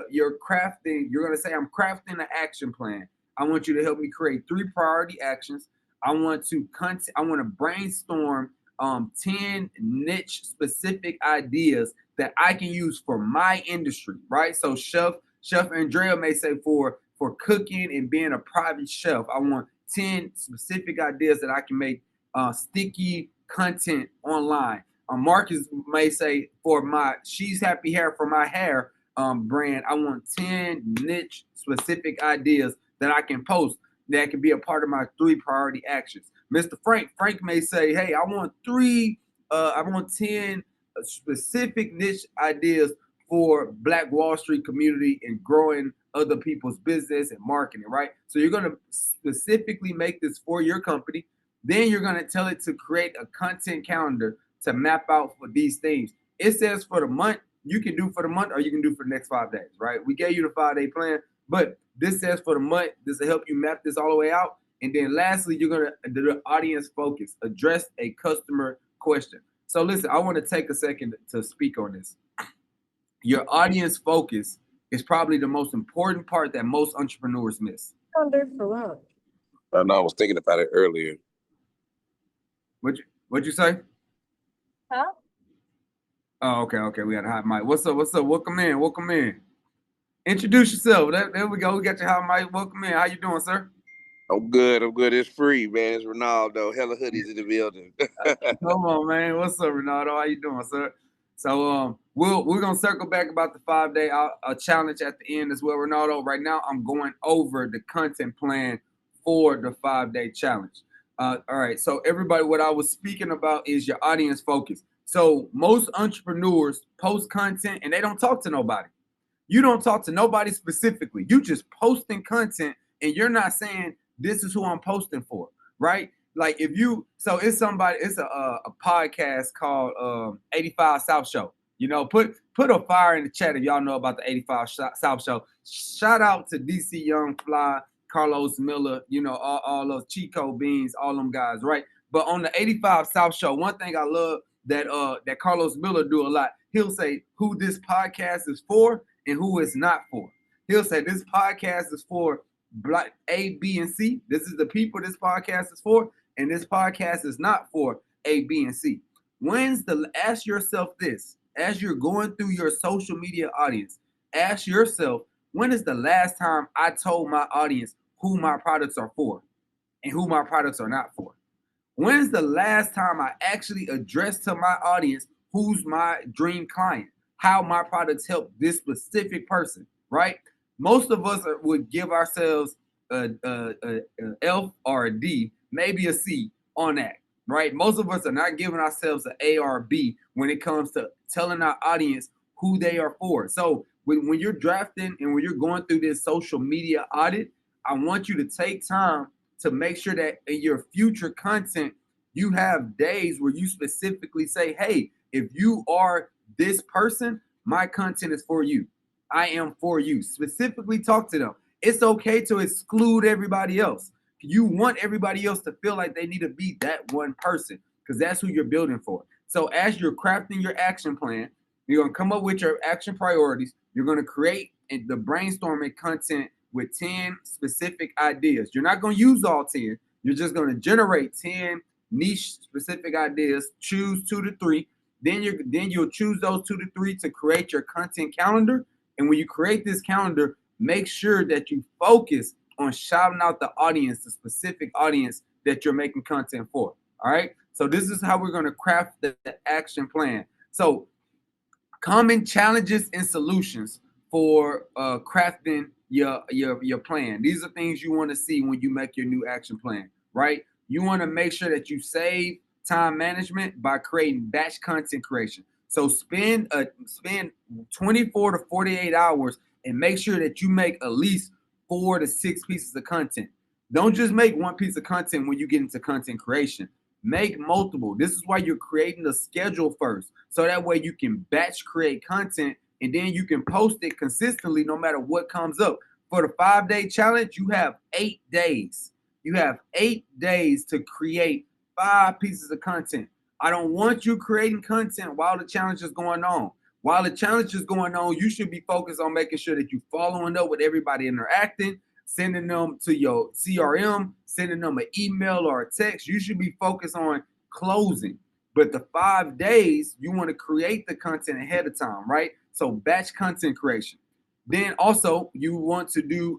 your crafting, you're going to say, I'm crafting an action plan. I want you to help me create 3 priority actions. I want to brainstorm 10 niche specific ideas that I can use for my industry, right? So Chef Andrea may say for cooking and being a private chef, I want 10 specific ideas that I can make sticky content online. Marcus may say for my She's Happy Hair, for my hair brand, I want 10 niche specific ideas that I can post that can be a part of my 3 priority actions. Mr. Frank may say, hey, I want 10 specific niche ideas for Black Wall Street community and growing other people's business and marketing, right? So you're going to specifically make this for your company. Then you're going to tell it to create a content calendar to map out for these things. It says for the month, you can do for the month or you can do for the next 5 days, right? We gave you the 5-day plan, but this says for the month. This will help you map this all the way out. And then lastly, you're going to do the audience focus, address a customer question. So listen, I want to take a second to speak on this. Your audience focus is probably the most important part that most entrepreneurs miss. I know, I was thinking about it earlier. What'd you say? Huh? Oh, okay. We got a hot mic. What's up? Welcome in. Introduce yourself. There we go. We got your hot mic. Welcome in. How you doing, sir? I'm good. It's free, man. It's Ronaldo. Hella hoodies in the building. Come on, man. What's up, Ronaldo? How you doing, sir? So we're gonna circle back about the 5-day challenge at the end as well, Ronaldo. Right now, I'm going over the content plan for the 5-day challenge. All right. So everybody, what I was speaking about is your audience focus. So most entrepreneurs post content and they don't talk to nobody. You don't talk to nobody specifically. You just posting content and you're not saying this is who I'm posting for, right? Like it's a podcast called 85 South Show. You know, put a fire in the chat if y'all know about the 85 South Show. Shout out to DC Young Fly, Carlos Miller, you know, all those Chico Beans, all them guys, right? But on the 85 South Show, one thing I love that that Carlos Miller do a lot, he'll say who this podcast is for and who it's not for. He'll say this podcast is for Black A, B, and C. This is the people this podcast is for, and this podcast is not for A, B, and C. Ask yourself this as you're going through your social media audience. Ask yourself, when is the last time I told my audience who my products are for and who my products are not for? When's the last time I actually addressed to my audience who's my dream client, how my products help this specific person, right? Most of us would give ourselves a F or a D, maybe a C on that, right? Most of us are not giving ourselves an A or a B when it comes to telling our audience who they are for. So when you're drafting and when you're going through this social media audit, I want you to take time to make sure that in your future content, you have days where you specifically say, hey, if you are this person, my content is for you. I am for you. Specifically talk to them. It's okay to exclude everybody else. You want everybody else to feel like they need to be that one person because that's who you're building for. So as you're crafting your action plan, you're going to come up with your action priorities. You're going to create the brainstorming content with 10 specific ideas. You're not going to use all 10. You're just going to generate 10 niche specific ideas. Choose 2 to 3. Then you'll choose those 2 to 3 to create your content calendar. And when you create this calendar, make sure that you focus on shouting out the audience, the specific audience that you're making content for. All right. So this is how we're going to craft the action plan. So common challenges and solutions for crafting your plan. These are things you want to see when you make your new action plan, right? You want to make sure that you save time management by creating batch content creation. So spend 24 to 48 hours and make sure that you make at least 4 to 6 pieces of content. Don't just make one piece of content when you get into content creation. Make multiple. This is why you're creating the schedule first. So that way you can batch create content and then you can post it consistently no matter what comes up. For the 5-day challenge, you have 8 days. You have 8 days to create 5 pieces of content. I don't want you creating content while the challenge is going on. While the challenge is going on, you should be focused on making sure that you're following up with everybody interacting, sending them to your CRM, sending them an email or a text. You should be focused on closing. But the 5 days, you want to create the content ahead of time, right? So batch content creation. Then also, you want to do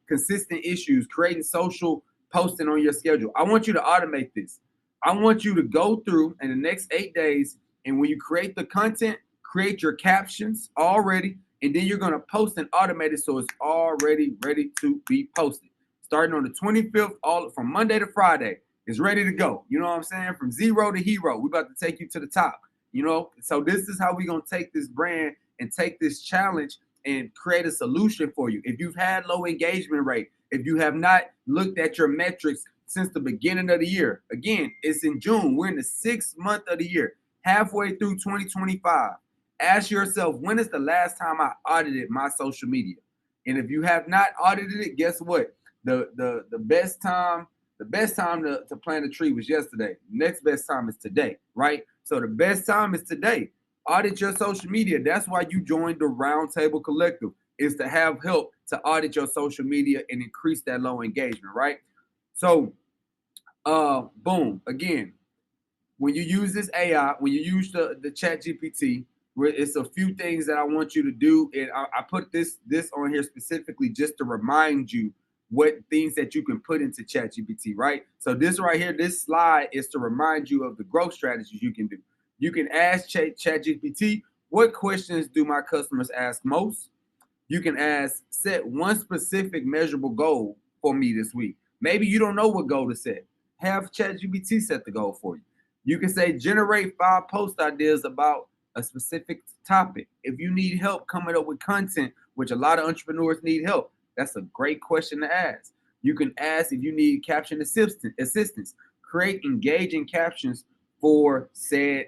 consistent issues, creating social posting on your schedule. I want you to automate this. I want you to go through in the next 8 days, and when you create the content, create your captions already, and then you're going to post and automate it so it's already ready to be posted. Starting on the 25th, all from Monday to Friday, it's ready to go. You know what I'm saying? From zero to hero. We're about to take you to the top. You know, so this is how we're going to take this brand and take this challenge and create a solution for you. If you've had low engagement rate, if you have not looked at your metrics since the beginning of the year, again, it's in June. We're in the 6th month of the year, halfway through 2025. Ask yourself, when is the last time I audited my social media? And if you have not audited it, guess what? The best time to plant a tree was yesterday. Next best time is today, right? So the best time is today. Audit your social media. That's why you joined the Roundtable Collective, is to have help to audit your social media and increase that low engagement, right? So, boom, again, when you use this AI, when you use the chat GPT, it's a few things that I want you to do. And I put this on here specifically just to remind you what things that you can put into chat GPT, right? So this right here, this slide is to remind you of the growth strategies you can do. You can ask chat GPT, what questions do my customers ask most? You can ask, set one specific measurable goal for me this week. Maybe you don't know what goal to set. Have ChatGPT set the goal for you. You can say, generate 5 post ideas about a specific topic. If you need help coming up with content, which a lot of entrepreneurs need help, that's a great question to ask. You can ask if you need caption assistance. Create engaging captions for said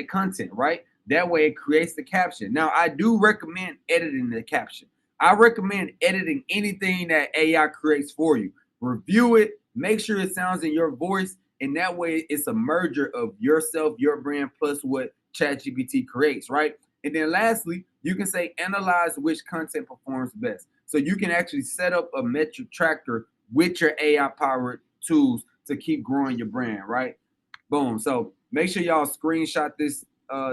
content, right? That way it creates the caption. Now, I do recommend editing the caption. I recommend editing anything that AI creates for you. Review it, make sure it sounds in your voice, And that way it's a merger of yourself, your brand, plus what ChatGPT creates, right? And then lastly, you can say analyze which content performs best. So you can actually set up a metric tracker with your AI powered tools to keep growing your brand, right? Boom. So make sure y'all screenshot this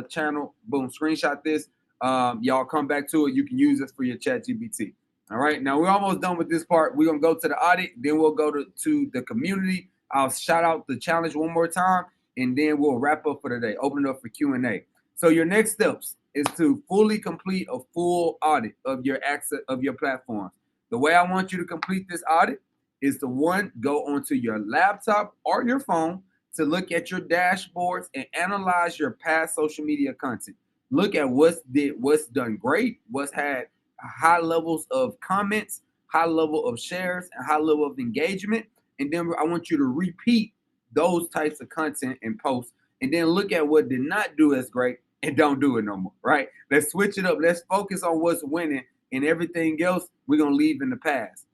channel. Boom, screenshot this. Y'all come back to it. You can use this for your ChatGPT. All right. Now we're almost done with this part. We're gonna go to the audit, then we'll go to the community. I'll shout out the challenge one more time, and then we'll wrap up for today. Open it up for Q&A. So your next steps is to fully complete a full audit of your access of your platforms. The way I want you to complete this audit is to one, go onto your laptop or your phone to look at your dashboards and analyze your past social media content. Look at what's done great, what's had high levels of comments, high level of shares, and high level of engagement. And then I want you to repeat those types of content and posts, and then look at what did not do as great and don't do it no more, right? Let's switch it up. Let's focus on what's winning, and everything else we're going to leave in the past.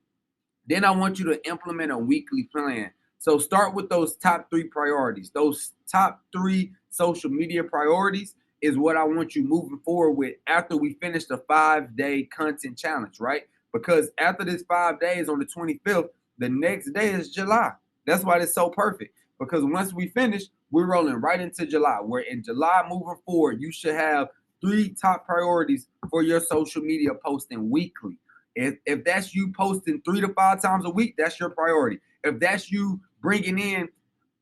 Then I want you to implement a weekly plan. So start with those top 3 priorities. Those top 3 social media priorities is what I want you moving forward with after we finish the 5-day content challenge, right? Because after this 5 days on the 25th, the next day is July. That's why it's so perfect. Because once we finish, we're rolling right into July. Where in July moving forward, you should have 3 top priorities for your social media posting weekly. If that's you posting 3 to 5 times a week, that's your priority. If that's you bringing in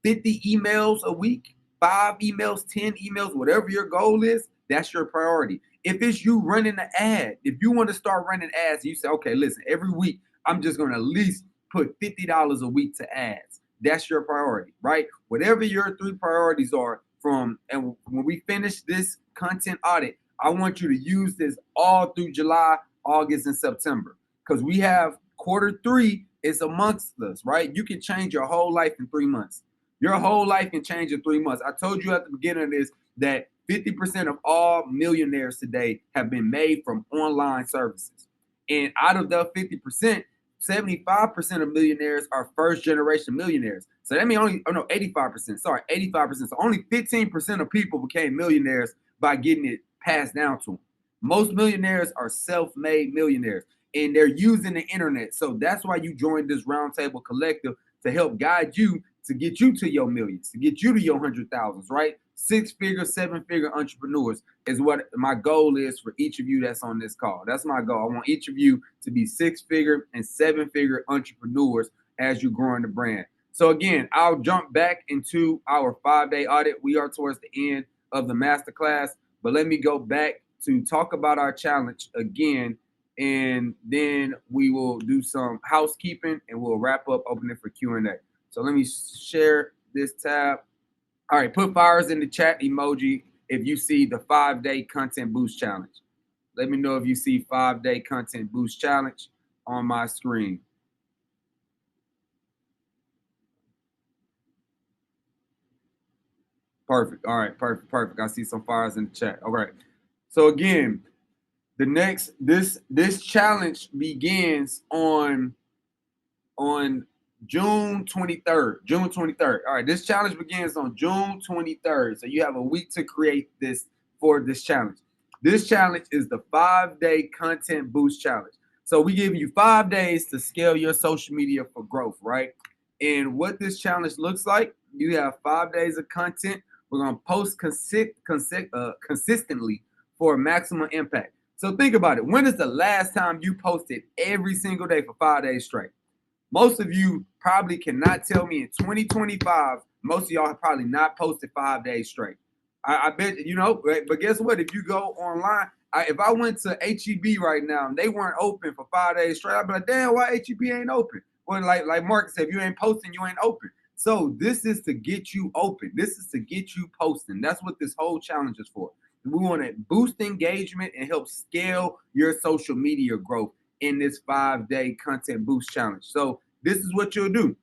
50 emails a week, 5 emails, 10 emails, whatever your goal is, that's your priority. If it's you running an ad, if you want to start running ads, you say, okay, listen, every week, I'm just going to at least put $50 a week to ads. That's your priority, right? Whatever your 3 priorities are and when we finish this content audit, I want you to use this all through July, August, and September, because we have Q3 is amongst us, right? You can change your whole life in 3 months. Your whole life can change in 3 months. I told you at the beginning of this that 50% of all millionaires today have been made from online services. And out of the 50%, 75% of millionaires are first generation millionaires. So that means 85%. Sorry, 85%. So only 15% of people became millionaires by getting it passed down to them. Most millionaires are self-made millionaires, and they're using the internet. So that's why you joined this Roundtable Collective, to help guide you to get you to your millions, to get you to your 100,000s, right? 6-figure, 7-figure entrepreneurs is what my goal is for each of you that's on this call. That's my goal. I want each of you to be 6-figure and 7-figure entrepreneurs as you grow in the brand. So again, I'll jump back into our 5-day audit. We are towards the end of the masterclass, but let me go back to talk about our challenge again, and then we will do some housekeeping and we'll wrap up, open it for Q&A. So let me share this tab. All right, put fires in the chat emoji if you see the 5-day content boost challenge. Let me know if you see 5-day content boost challenge on my screen. Perfect. All right, perfect. I see some fires in the chat. All right. So again, this challenge begins on June 23rd. June 23rd. All right, this challenge begins on June 23rd. So you have a week to create this for this challenge. This challenge is the 5-day content boost challenge. So we give you 5 days to scale your social media for growth, right? And what this challenge looks like, you have 5 days of content. We're going to post consistently for maximum impact. So think about it. When is the last time you posted every single day for 5 days straight? Most of you probably cannot tell me in 2025, most of y'all have probably not posted 5 days straight. I bet, you know, but guess what? If you go online, if I went to HEB right now and they weren't open for 5 days straight, I'd be like, damn, why HEB ain't open? Well, like Marcus said, if you ain't posting, you ain't open. So this is to get you open. This is to get you posting. That's what this whole challenge is for. We want to boost engagement and help scale your social media growth in this 5-day content boost challenge. So this is what you'll do.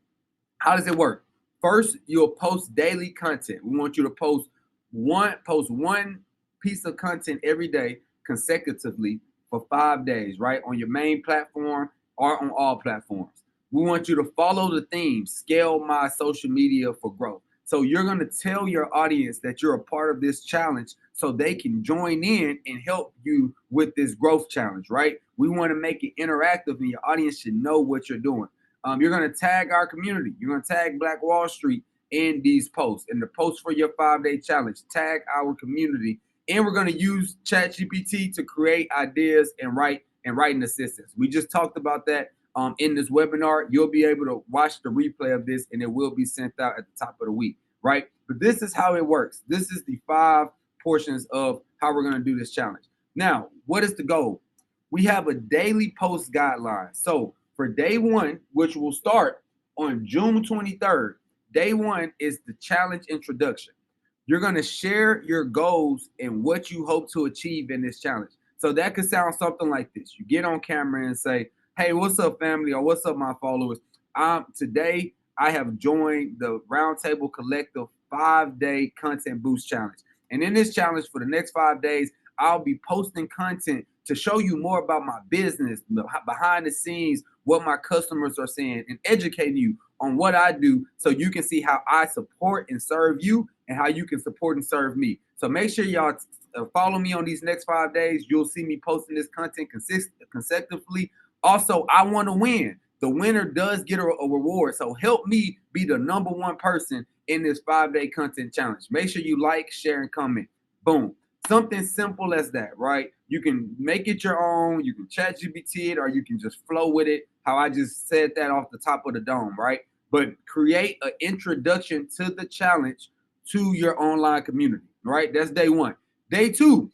How does it work? First, you'll post daily content. We want you to post one piece of content every day consecutively for 5 days, right? On your main platform or on all platforms. We want you to follow the theme, scale my social media for growth. So you're going to tell your audience that you're a part of this challenge so they can join in and help you with this growth challenge, right? We want to make it interactive and your audience should know what you're doing. You're going to tag our community. You're going to tag Black Wall Street in these posts. In the post for your 5-day challenge, tag our community. And we're going to use ChatGPT to create ideas and writing assistance. We just talked about that in this webinar. You'll be able to watch the replay of this and it will be sent out at the top of the week, right? But this is how it works. This is the 5 portions of how we're going to do this challenge. Now, what is the goal? We have a daily post guideline. So for day 1, which will start on June 23rd, day 1 is the challenge introduction. You're going to share your goals and what you hope to achieve in this challenge. So that could sound something like this. You get on camera and say, hey, what's up, family? Or what's up, my followers? Today, I have joined the Roundtable Collective 5-day content boost challenge. And in this challenge for the next 5 days, I'll be posting content to show you more about my business, behind the scenes, what my customers are saying, and educating you on what I do so you can see how I support and serve you and how you can support and serve me. So make sure y'all follow me on these next 5 days. You'll see me posting this content consecutively. Also, I want to win. The winner does get a reward. So help me be the #1 person in this 5-day content challenge. Make sure you like, share, and comment. Boom. Something simple as that, right? You can make it your own. You can ChatGPT it, or you can just flow with it, how I just said that off the top of the dome, right? But create an introduction to the challenge to your online community, right? That's day 1. Day 2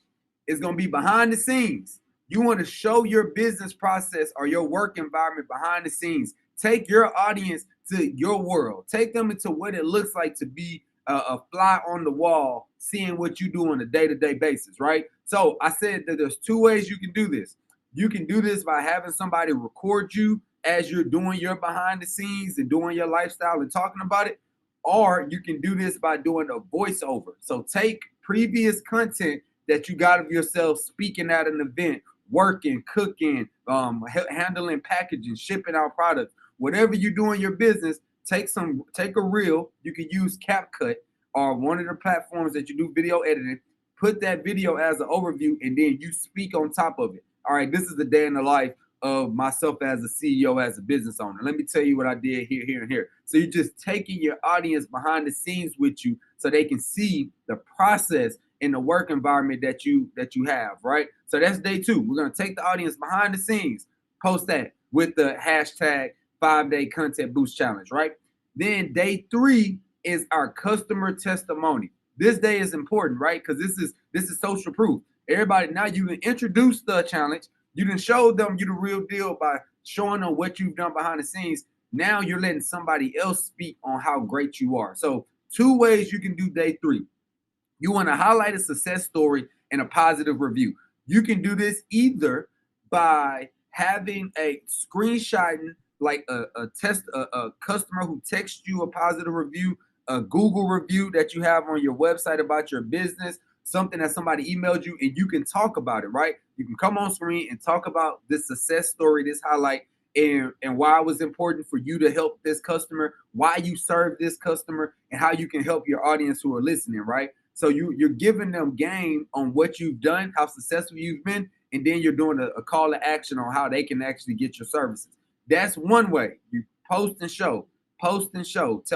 is going to be behind the scenes. You want to show your business process or your work environment behind the scenes. Take your audience to your world. Take them into what it looks like to be a fly on the wall, seeing what you do on a day-to-day basis, right? So I said that there's 2 ways you can do this. You can do this by having somebody record you as you're doing your behind the scenes and doing your lifestyle and talking about it, or you can do this by doing a voiceover. So take previous content that you got of yourself speaking at an event, working, cooking, handling packaging, shipping out products, whatever you do in your business. Take a reel. You can use CapCut or one of the platforms that you do video editing. Put that video as an overview, and then you speak on top of it. All right, this is the day in the life of myself as a CEO, as a business owner. Let me tell you what I did here, here, and here. So you're just taking your audience behind the scenes with you so they can see the process in the work environment that you have, right? So that's day 2. We're going to take the audience behind the scenes, post that with the hashtag 5-day content boost challenge, right? Then day 3 is our customer testimony. This day is important, right? Because this is social proof. Everybody, now you can introduce the challenge. You can show them you the real deal by showing them what you've done behind the scenes. Now you're letting somebody else speak on how great you are. So 2 ways you can do day 3. You want to highlight a success story and a positive review. You can do this either by having a screenshotting, like a customer who texts you a positive review, a Google review that you have on your website about your business, something that somebody emailed you, and you can talk about it, right? You can come on screen and talk about this success story, this highlight, and why it was important for you to help this customer, why you serve this customer, and how you can help your audience who are listening, right? So you're giving them game on what you've done, how successful you've been, and then you're doing a call to action on how they can actually get your services. That's one way. You post and show, tell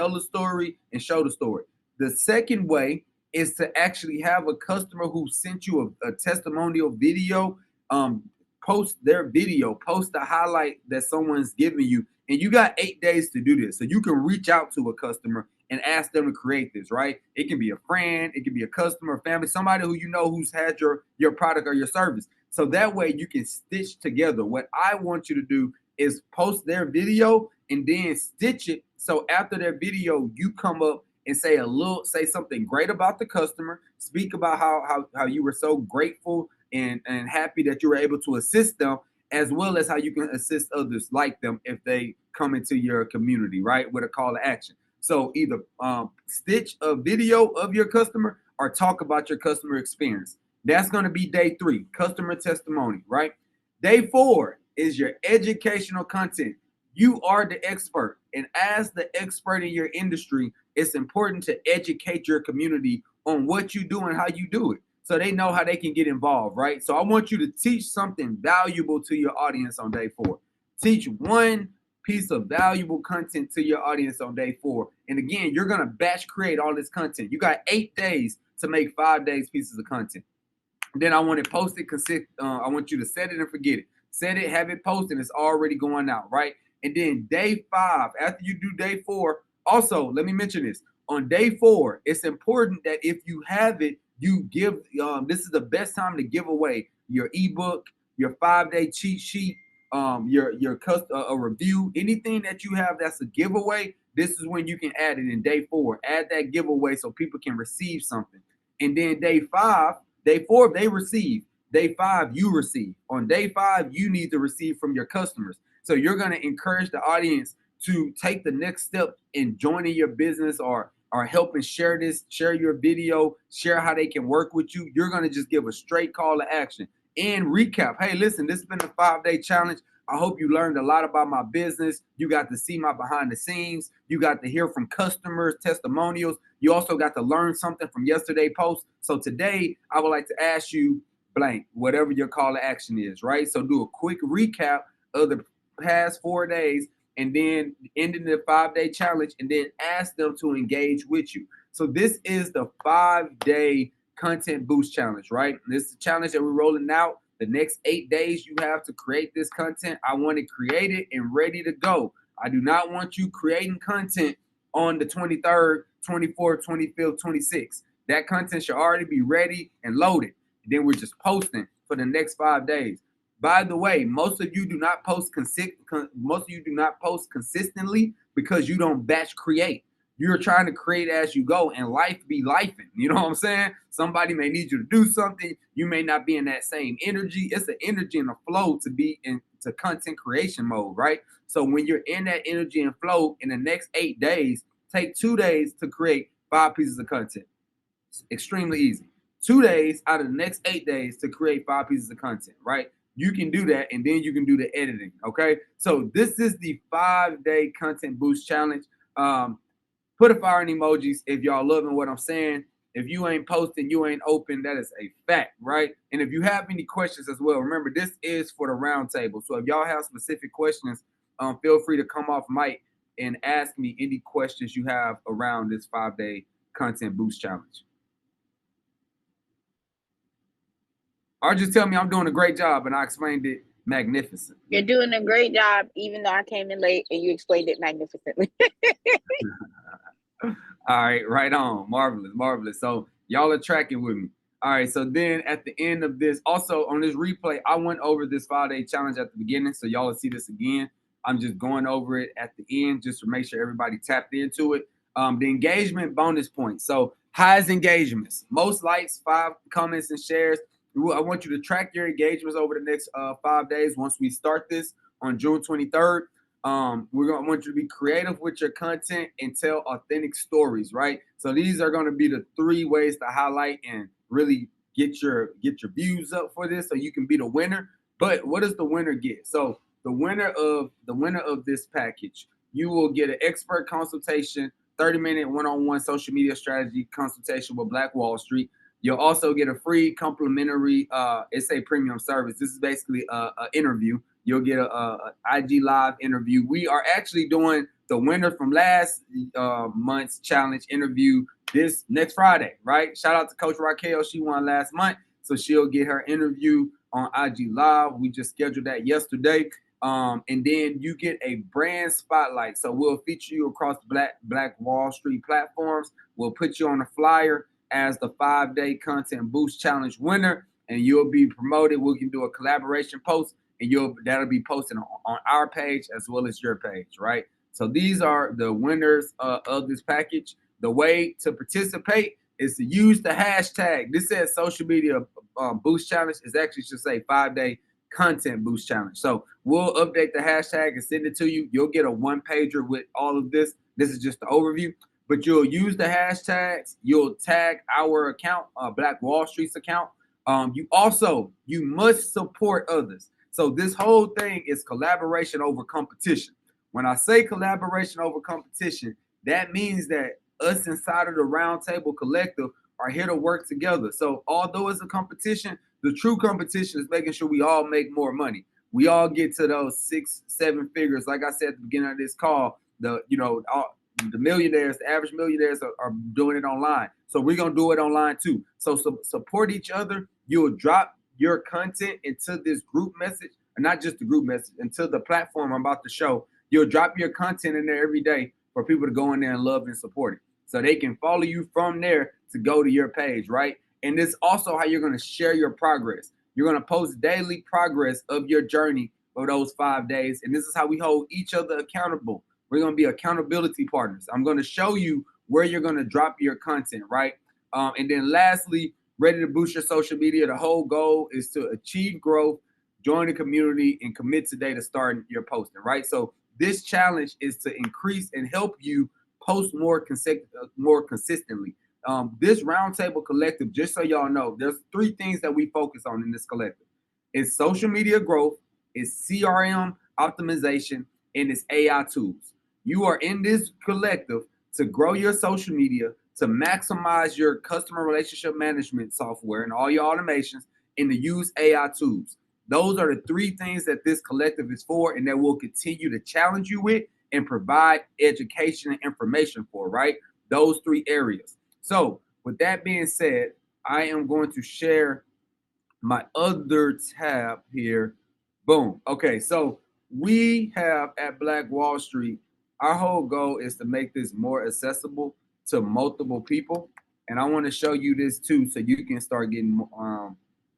the story and show the story. The second way is to actually have a customer who sent you a testimonial video, post their video, post the highlight that someone's giving you. And you got 8 days to do this. So you can reach out to a customer and ask them to create this, right? It can be a friend, it can be a customer, family, somebody who you know who's had your product or your service. So that way you can stitch together. What I want you to do is post their video and then stitch it. So after their video, you come up and say something great about the customer, speak about how you were so grateful and happy that you were able to assist them, as well as how you can assist others like them if they come into your community, right? With a call to action. So either stitch a video of your customer or talk about your customer experience. That's going to be day 3, customer testimony, right? Day 4 is your educational content. You are the expert. And as the expert in your industry, it's important to educate your community on what you do and how you do it, so they know how they can get involved, right? So I want you to teach something valuable to your audience on day 4. Teach one piece of valuable content to your audience on day 4. And again, you're going to batch create all this content. You got 8 days to make 5 days pieces of content. Then I want it posted. I want you to set it and forget it. Set it, have it posted. It's already going out, right? And then day 5, after you do day 4, also, let me mention this. On day 4, it's important that if you have it, you give, this is the best time to give away your ebook, your 5-day cheat sheet, a review, anything that you have that's a giveaway. This is when you can add it in day 4. Add that giveaway so people can receive something. And then day 4, they receive. Day 5, you receive. On day 5, you need to receive from your customers. So you're going to encourage the audience to take the next step in joining your business or helping share your video, share how they can work with you. You're going to just give a straight call to action and recap. Hey, listen, this has been a 5-day challenge. I hope you learned a lot about my business. You got to see my behind the scenes. You got to hear from customers, testimonials. You also got to learn something from yesterday's post. So today, I would like to ask you blank, whatever your call to action is, right? So do a quick recap of the past 4 days and then ending the 5-day challenge, and then ask them to engage with you. So this is the 5-day content boost challenge, right? This is the challenge that we're rolling out. The next 8 days you have to create this content. I want it created and ready to go. I do not want you creating content on the 23rd, 24th, 25th, 26th. That content should already be ready and loaded. And then we're just posting for the next 5 days. By the way, most of you do not post consistently because you don't batch create. You're trying to create as you go, and life be lifing. You know what I'm saying? Somebody may need you to do something. You may not be in that same energy. It's the energy and the flow to be into content creation mode, right? So when you're in that energy and flow in the next 8 days, take 2 days to create 5 pieces of content. It's extremely easy. 2 days out of the next 8 days to create 5 pieces of content, right? You can do that, and then you can do the editing, okay? So this is the 5-day content boost challenge. Put a fire in emojis if y'all loving what I'm saying. If you ain't posting, you ain't open. That is a fact, right? And if you have any questions as well, remember, this is for the roundtable. So if y'all have specific questions, feel free to come off mic and ask me any questions you have around this 5-day content boost challenge. Or just tell me I'm doing a great job and I explained it magnificent. You're doing a great job, even though I came in late and you explained it magnificently. All right, right on. Marvelous, marvelous. So y'all are tracking with me. All right, so then at the end of this, also on this replay, I went over this 5-day challenge at the beginning, so y'all will see this again. I'm just going over it at the end just to make sure everybody tapped into it. The engagement bonus points. So highest engagements, most likes, 5 comments and shares. I want you to track your engagements over the next 5 days. Once we start this on June 23rd, we're going to want you to be creative with your content and tell authentic stories, right? So these are going to be the 3 ways to highlight and really get your views up for this, so you can be the winner. But what does the winner get? So the winner of this package, you will get an expert consultation, 30-minute one-on-one social media strategy consultation with Black Wall Street. You'll also get a free complimentary, it's a premium service. This is basically an interview. You'll get a IG live interview. We are actually doing the winner from last month's challenge interview this next Friday, right? Shout out to Coach Raquel. She won last month, so she'll get her interview on IG live. We just scheduled that yesterday. And then you get a brand spotlight. So we'll feature you across the Black Wall Street platforms. We'll put you on a flyer as the 5-day content boost challenge winner, and you'll be promoted. We can do a collaboration post, and that'll be posted on our page as well as your page, right? So these are the winners of this package. The way to participate is to use the hashtag. This says social media boost challenge. Is actually should say 5-day content boost challenge. So we'll update the hashtag and send it to you. You'll get a 1-pager with all of this. This is just the overview. But you'll use the hashtags. You'll tag our account, Black Wall Street's account. You must support others. So this whole thing is collaboration over competition. When I say collaboration over competition, that means that us inside of the Roundtable Collective are here to work together. So although it's a competition, the true competition is making sure we all make more money. We all get to those 6-7 figures. Like I said at the beginning of this call, the millionaires, the average millionaires are doing it online. So we're gonna do it online too. So support each other. You'll drop your content into this group message, and not just the group message, into the platform I'm about to show. You'll drop your content in there every day for people to go in there and love and support it. So they can follow you from there to go to your page, right? And this is also how you're going to share your progress. You're going to post daily progress of your journey for those 5 days. And this is how we hold each other accountable. We're going to be accountability partners. I'm going to show you where you're going to drop your content, right? And then lastly, ready to boost your social media. The whole goal is to achieve growth, join the community, and commit today to starting your posting, right? So this challenge is to increase and help you post more consistently. This Roundtable Collective, just so y'all know, there's 3 things that we focus on in this collective. It's social media growth, it's CRM optimization, and it's AI tools. You are in this collective to grow your social media, to maximize your customer relationship management software and all your automations, and to use AI tools. Those are the 3 things that this collective is for, and that we'll continue to challenge you with and provide education and information for, right? Those 3 areas. So with that being said, I am going to share my other tab here. Boom. Okay, so we have at Black Wall Street, our whole goal is to make this more accessible to multiple people. And I want to show you this too, so you can start getting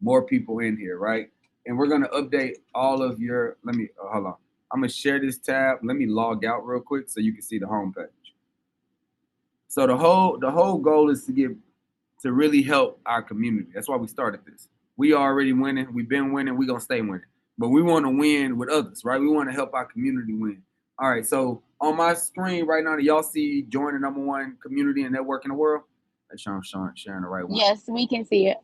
more people in here, right? And we're going to update all of your, hold on. I'm going to share this tab. Let me log out real quick so you can see the homepage. So the whole goal is to really help our community. That's why we started this. We already winning. We've been winning. We're going to stay winning. But we want to win with others, right? We want to help our community win. All right, so on my screen right now, do y'all see join the #1 community and network in the world? Make sure I'm sharing the right one. Yes, we can see it.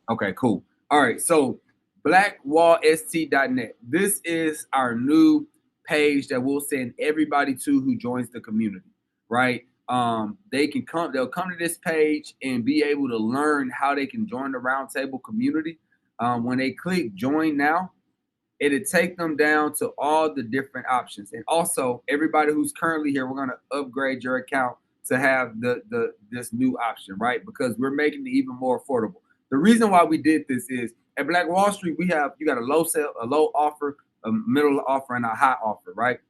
Okay, cool. All right, so blackwallst.net. This is our new page that we'll send everybody to who joins the community, right? They'll come to this page and be able to learn how they can join the Roundtable community. When they click join now, it'll take them down to all the different options. And also, everybody who's currently here, we're going to upgrade your account to have this new option, right? Because we're making it even more affordable. The reason why we did this is at Black Wall Street, you got a low offer, a middle offer, and a high offer, right?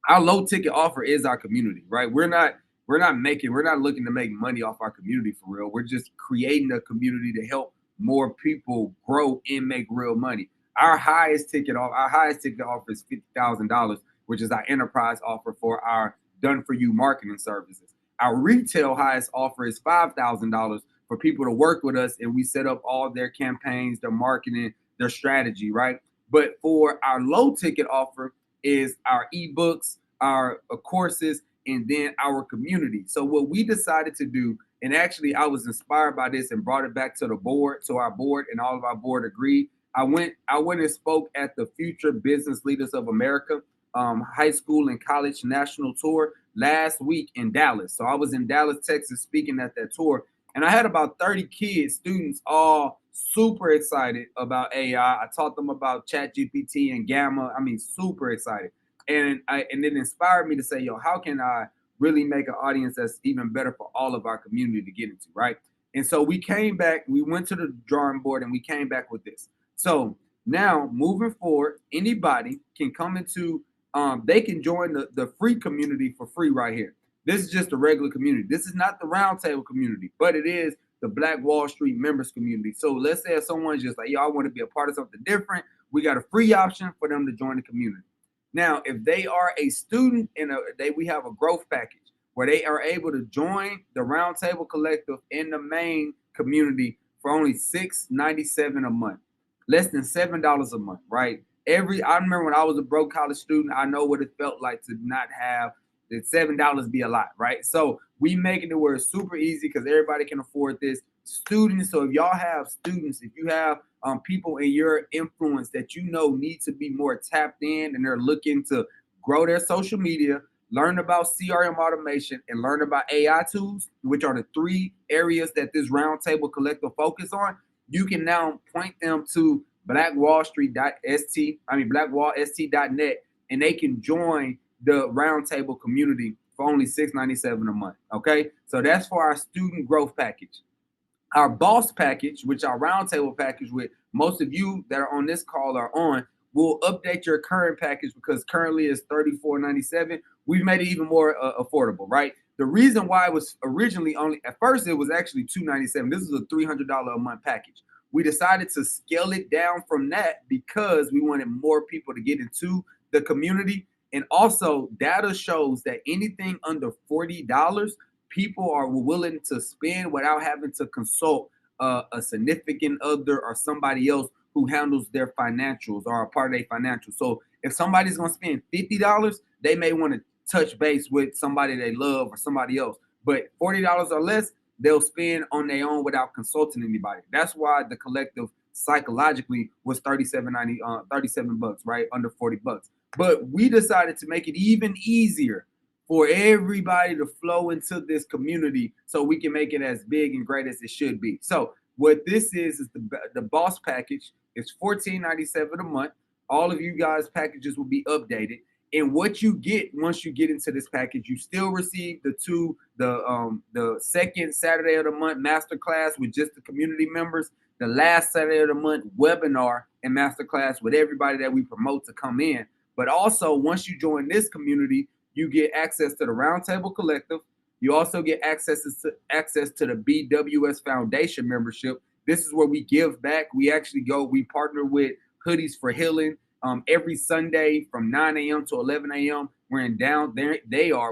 Our low ticket offer is our community, right? We're not looking to make money off our community for real. We're just creating a community to help more people grow and make real money. Our highest ticket offer is $50,000, which is our enterprise offer for our done for you marketing services. Our retail highest offer is $5,000 for people to work with us, and we set up all their campaigns, their marketing, their strategy, right? But for our low ticket offer is our ebooks, our courses, and then our community. So what we decided to do, and actually I was inspired by this and brought it back to the board, to our board, and all of our board agreed. I went and spoke at the Future Business Leaders of America high school and college national tour last week in Dallas. So I was in Dallas, Texas, speaking at that tour, and I had about 30 kids, students, all super excited about AI. I taught them about ChatGPT and Gamma. I mean, super excited. And it inspired me to say, yo, how can I really make an audience that's even better for all of our community to get into, right? And so we came back, we went to the drawing board, and we came back with this. So now moving forward, anybody can come into, they can join the free community for free right here. This is just a regular community. This is not the Roundtable community, but it is the Black Wall Street members community. So let's say if someone's just like, yo, I want to be a part of something different, we got a free option for them to join the community. Now, if they are a student we have a growth package where they are able to join the Roundtable Collective in the main community for only $6.97 a month, less than $7 a month, right? I remember when I was a broke college student, I know what it felt like to not have the $7 be a lot, right? So we making it where it's super easy because everybody can afford this. Students, so if y'all have students, if you have people in your influence that you know need to be more tapped in and they're looking to grow their social media, learn about CRM automation, and learn about AI tools, which are the 3 areas that this Roundtable Collective focus on, you can now point them to blackwallst.net, and they can join the Roundtable community for only $6.97 a month. Okay, so that's for our student growth package. Our boss package, which our Roundtable package, with most of you that are on this call are on, will update your current package because currently it's $34.97. We've made it even more affordable, right? The reason why it was originally only, at first it was actually $297. This is a $300 a month package. We decided to scale it down from that because we wanted more people to get into the community. And also, data shows that anything under $40, people are willing to spend without having to consult a significant other or somebody else who handles their financials or a part of their financials. So if somebody's going to spend $50, they may want to touch base with somebody they love or somebody else. But $40 or less, they'll spend on their own without consulting anybody. That's why the collective psychologically was $37 bucks, right? Under $40. But we decided to make it even easier for everybody to flow into this community so we can make it as big and great as it should be. So what this is the boss package. It's $14.97 a month. All of you guys' packages will be updated. And what you get once you get into this package, you still receive the second Saturday of the month masterclass with just the community members, the last Saturday of the month webinar and masterclass with everybody that we promote to come in. But also, once you join this community, you get access to the Roundtable Collective. You also get access to the BWS Foundation membership. This is where we give back. We partner with Hoodies for Healing. Every Sunday from 9 a.m. to 11 a.m. We're in down there.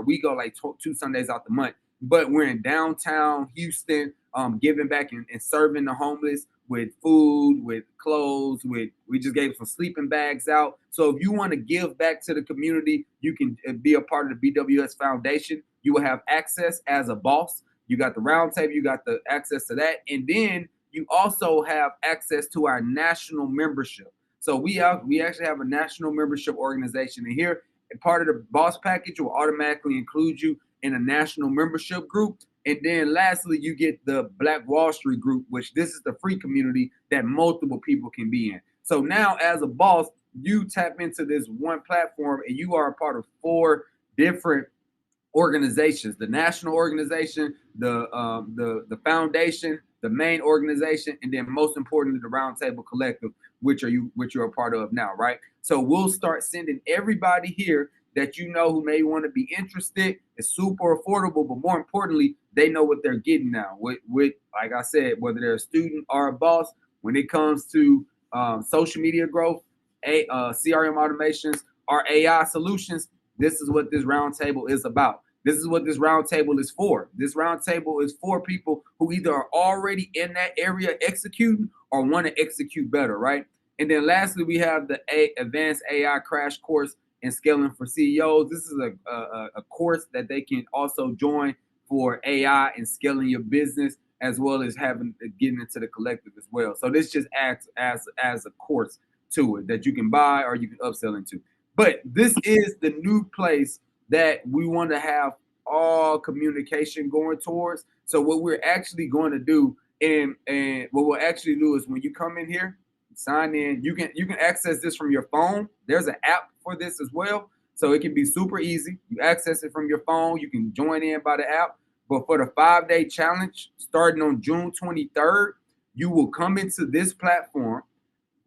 We go like 2 Sundays out the month, but we're in downtown Houston, giving back and serving the homeless with food, with clothes, we just gave some sleeping bags out. So if you want to give back to the community, you can be a part of the BWS Foundation. You will have access as a boss. You got the Roundtable, you got the access to that. And then you also have access to our national membership. So we actually have a national membership organization, and here, part of the boss package will automatically include you in a national membership group. And then lastly, you get the Black Wall Street group, which this is the free community that multiple people can be in. So now as a boss, you tap into this one platform and you are a part of 4 different organizations: the national organization, the foundation, the main organization, and then most importantly, the Roundtable Collective, which you're a part of now, right? So we'll start sending everybody here that you know who may want to be interested. It's super affordable, but more importantly, they know what they're getting now. With like I said, whether they're a student or a boss, when it comes to social media growth, CRM automations, or AI solutions, this is what this Roundtable is about. This is what this Roundtable is for. This Roundtable is for people who either are already in that area executing or want to execute better, right? And then lastly, we have the Advanced AI Crash Course and Scaling for CEOs. This is a course that they can also join for AI and scaling your business, as well as getting into the collective as well. So this just acts as a course to it that you can buy or you can upsell into. But this is the new place that we want to have all communication going towards. So what we're actually going to do, and what we'll actually do is when you come in here, sign in, you can access this from your phone. There's an app for this as well. So it can be super easy. You access it from your phone. You can join in by the app. But for the 5-day challenge, starting on June 23rd, you will come into this platform,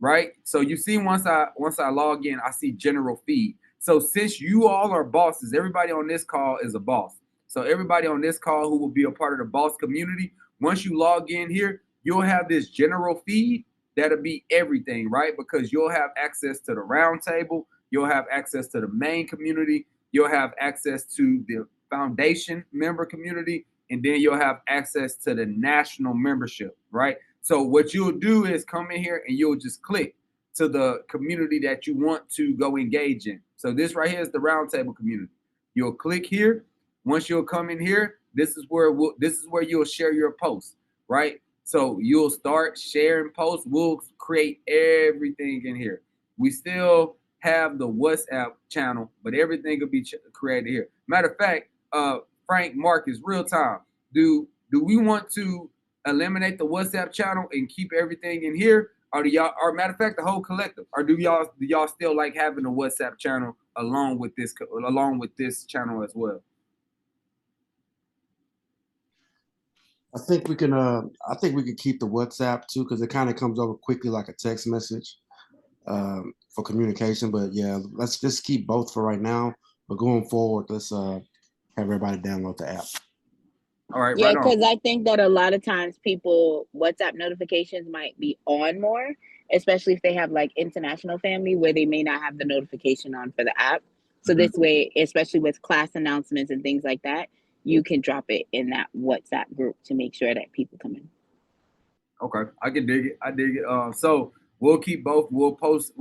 right? So you see, once I log in, I see general feed. So since you all are bosses, everybody on this call is a boss. So everybody on this call who will be a part of the boss community, once you log in here, you'll have this general feed that'll be everything, right? Because you'll have access to the Roundtable, you'll have access to the main community, you'll have access to the foundation member community, and then you'll have access to the national membership, right? So what you'll do is come in here and you'll just click to the community that you want to go engage in. So this right here is the Roundtable community. You'll click here. Once you'll come in here, this is where you'll share your posts, right? So you'll start sharing posts. We'll create everything in here. We still have the WhatsApp channel, but everything will be created here. Matter of fact, Frank, Marcus, real time. Do we want to eliminate the WhatsApp channel and keep everything in here, or do y'all? Or matter of fact, the whole collective, or do y'all still like having a WhatsApp channel along with this channel as well? I think we can. I think we can keep the WhatsApp too, because it kind of comes over quickly like a text message for communication. But yeah, let's just keep both for right now. But going forward, let's have everybody download the app. All right, Yeah, right on. because I think that a lot of times people WhatsApp notifications might be on more, especially if they have like international family where they may not have the notification on for the app. So this way, especially with class announcements and things like that, you can drop it in that WhatsApp group to make sure that people come in. Okay, I can dig it. I dig it. So we'll keep both. We'll post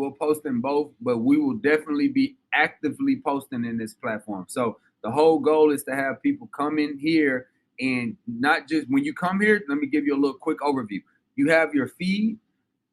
in both, but we will definitely be actively posting in this platform. So the whole goal is to have people come in here, and not just when you come here. Let me give you a little quick overview. You have your feed.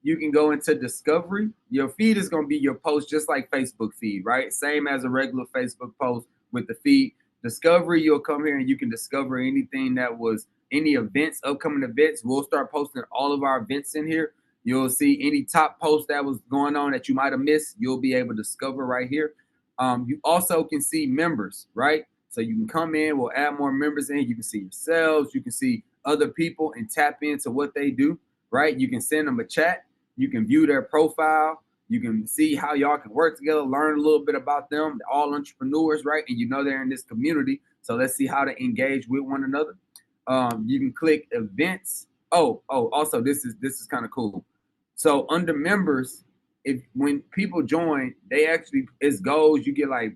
You can go into discovery. Your feed is going to be your post, just like Facebook feed, right? Same as a regular Facebook post with the feed. Discovery, you'll come here and you can discover anything that was any events, upcoming events. We'll start posting all of our events in here. You'll see any top post that was going on that you might have missed. You'll be able to discover right here. You also can see members, right? So you can come in, we'll add more members in. You can see yourselves, you can see other people and tap into what they do, right? You can send them a chat. You can view their profile. You can see how y'all can work together, learn a little bit about them. They're all entrepreneurs, right? And you know they're in this community. So let's see how to engage with one another. You can click events. Also this is kind of cool. So under members, when people join, they actually, it's goals. You get like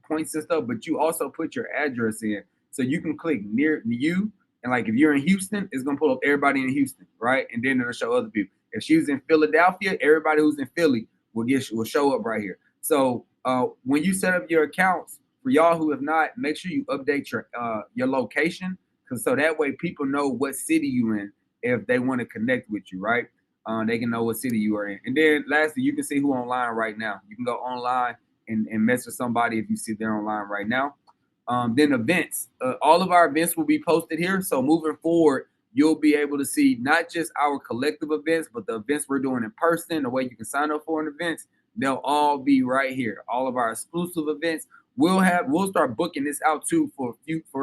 points and stuff, but you also put your address in. So you can click near you, and like if you're in Houston, it's gonna pull up everybody in Houston, right? And then it'll show other people. If she's in Philadelphia, everybody who's in Philly will show up right here. So when you set up your accounts, for y'all who have not, make sure you update your location, because so that way people know what city you in if they want to connect with you, right? They can know what city you are in. And then lastly, you can see who online right now. You can go online and message somebody if you see they're online right now. Then events. All of our events will be posted here. So moving forward, you'll be able to see not just our collective events, but the events we're doing in person, the way you can sign up for an event. They'll all be right here. All of our exclusive events. We'll start booking this out too for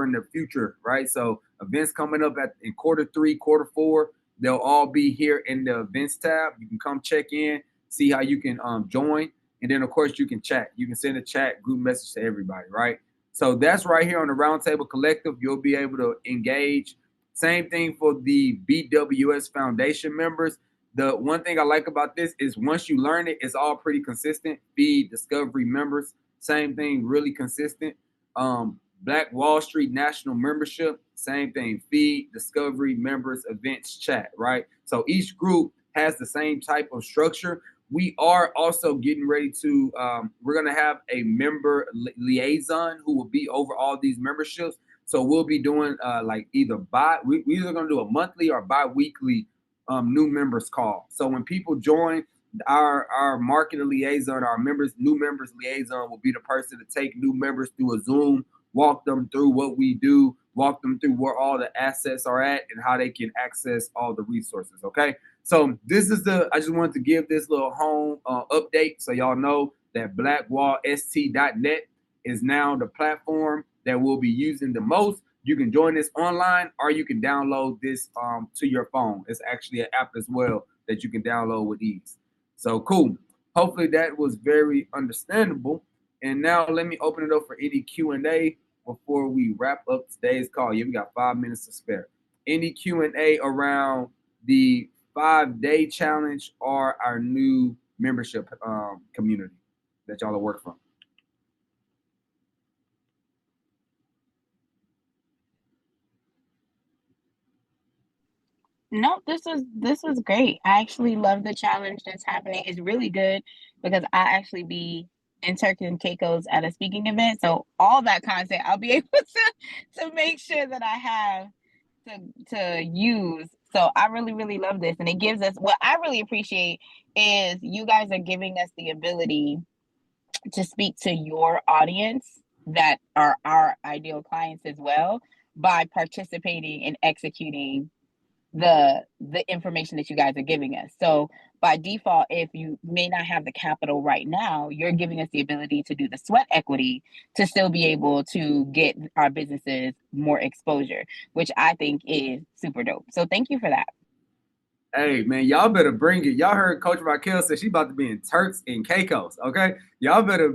in the future, right? So events coming up in quarter 3, quarter 4, they'll all be here in the events tab. You can come check in, see how you can join, and then of course you can chat. You can send a chat group message to everybody, right? So that's right here on the Roundtable Collective. You'll be able to engage. Same thing for the BWS Foundation members. The one thing I like about this is once you learn it, it's all pretty consistent. Feed, discovery, members, same thing, really consistent. Black Wall Street National Membership, same thing. Feed, discovery, members, events, chat, right? So each group has the same type of structure. We are also getting ready to, we're going to have a member liaison who will be over all these memberships. So we'll be doing like either we're either going to do a monthly or bi-weekly new members call. So when people join, our marketing liaison, our new members liaison will be the person to take new members through a Zoom, walk them through what we do, walk them through where all the assets are at and how they can access all the resources. Okay. So this is I just wanted to give this little home update so y'all know that blackwallst.net is now the platform that we'll be using the most. You can join this online or you can download this to your phone. It's actually an app as well that you can download with ease. So cool. Hopefully that was very understandable. And now let me open it up for any Q&A before we wrap up today's call. Yeah, we got 5 minutes to spare. Any Q&A around the 5-day challenge or our new membership community that y'all are working from? No, this was great. I actually love the challenge that's happening. It's really good because I actually be in Turks and Caicos at a speaking event. So all that content I'll be able to make sure that I have to use. So I really, really love this. And it gives us, what I really appreciate is you guys are giving us the ability to speak to your audience that are our ideal clients as well by participating and executing the information that you guys are giving us. So by default, if you may not have the capital right now, you're giving us the ability to do the sweat equity to still be able to get our businesses more exposure, which I think is super dope. So thank you for that. Hey man, y'all better bring it. Y'all heard Coach Raquel say she about to be in Turks and Caicos. Okay, y'all better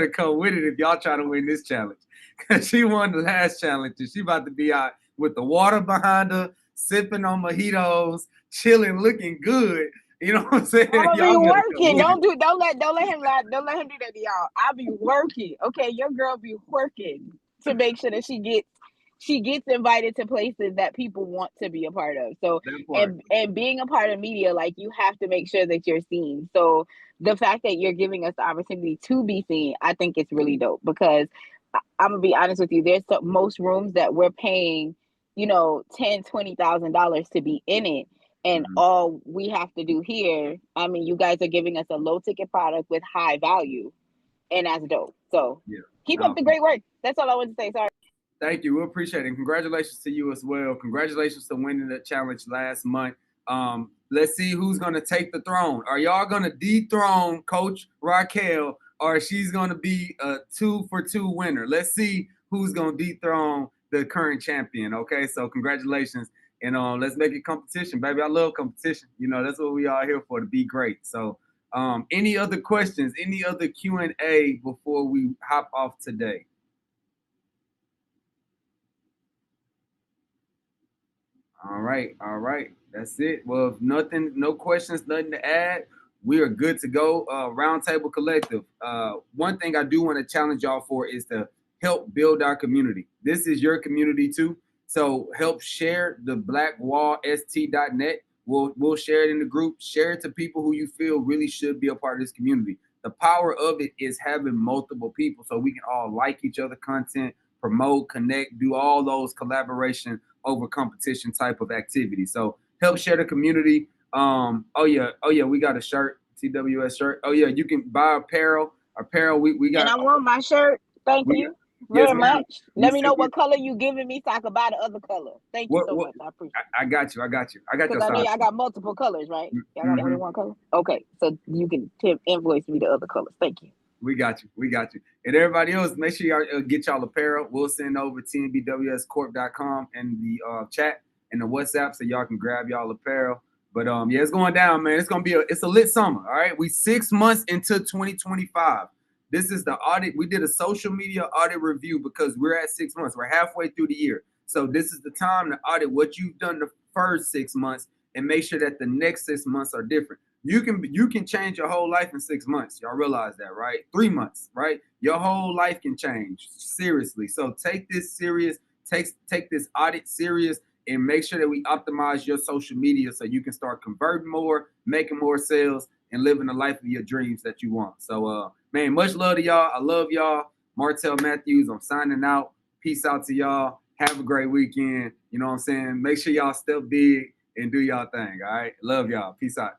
come with it if y'all try to win this challenge. Cause she won the last challenge and she about to be out with the water behind her, sipping on mojitos, chilling, looking good. You know what I'm saying? I'll be Y'all better come working. with it. Don't let him do that to y'all. I'll be working. Okay, your girl be working to make sure that she gets invited to places that people want to be a part of. So That part. and being a part of media, like, you have to make sure that you're seen. So the fact that you're giving us the opportunity to be seen, I think it's really dope, because I'm gonna be honest with you, there's most rooms that we're paying, $10,000-$20,000 to be in it. And all we have to do here, I mean, you guys are giving us a low ticket product with high value, and that's dope. So keep up the great work. That's all I want to say. Sorry. Thank you. We appreciate it. Congratulations to you as well. Congratulations to winning the challenge last month. Let's see who's going to take the throne. Are y'all going to dethrone Coach Raquel, or she's going to be a 2-for-2 winner? Let's see who's going to dethrone the current champion. Okay, so congratulations. And let's make it competition, baby. I love competition. That's what we are here for, to be great. So any other questions, any other Q&A before we hop off today? All right. That's it. Well, if no questions, nothing to add, we are good to go. Roundtable Collective. One thing I do want to challenge y'all for is to help build our community. This is your community too. So help share the blackwallst.net. We'll share it in the group. Share it to people who you feel really should be a part of this community. The power of it is having multiple people so we can all like each other content, promote, connect, do all those collaboration over competition type of activity. So help share the community. Oh yeah, we got a shirt, TWS shirt. Oh yeah, you can buy apparel. We got. And I want my shirt. Thank you very much. Let me know what color you giving me so I can buy the other color. Thank you so much. I appreciate it. I got you. Because I know y'all got multiple colors, right? Y'all got more than one color? Okay, so you can invoice me the other colors. Thank you. We got you. And everybody else, make sure y'all get y'all apparel. We'll send over tnbwscorp.com in the chat and the WhatsApp so y'all can grab y'all apparel. But it's going down, man. It's a lit summer. All right. We 6 months into 2025. This is the audit. We did a social media audit review because we're at 6 months. We're halfway through the year. So this is the time to audit what you've done the first 6 months and make sure that the next 6 months are different. You can change your whole life in 6 months. Y'all realize that, right? 3 months, right? Your whole life can change, seriously. So take this serious, take this audit serious, and make sure that we optimize your social media so you can start converting more, making more sales, and living the life of your dreams that you want. So, man, much love to y'all. I love y'all. Martel Matthews, I'm signing out. Peace out to y'all. Have a great weekend. You know what I'm saying? Make sure y'all step big and do y'all thing, all right? Love y'all. Peace out.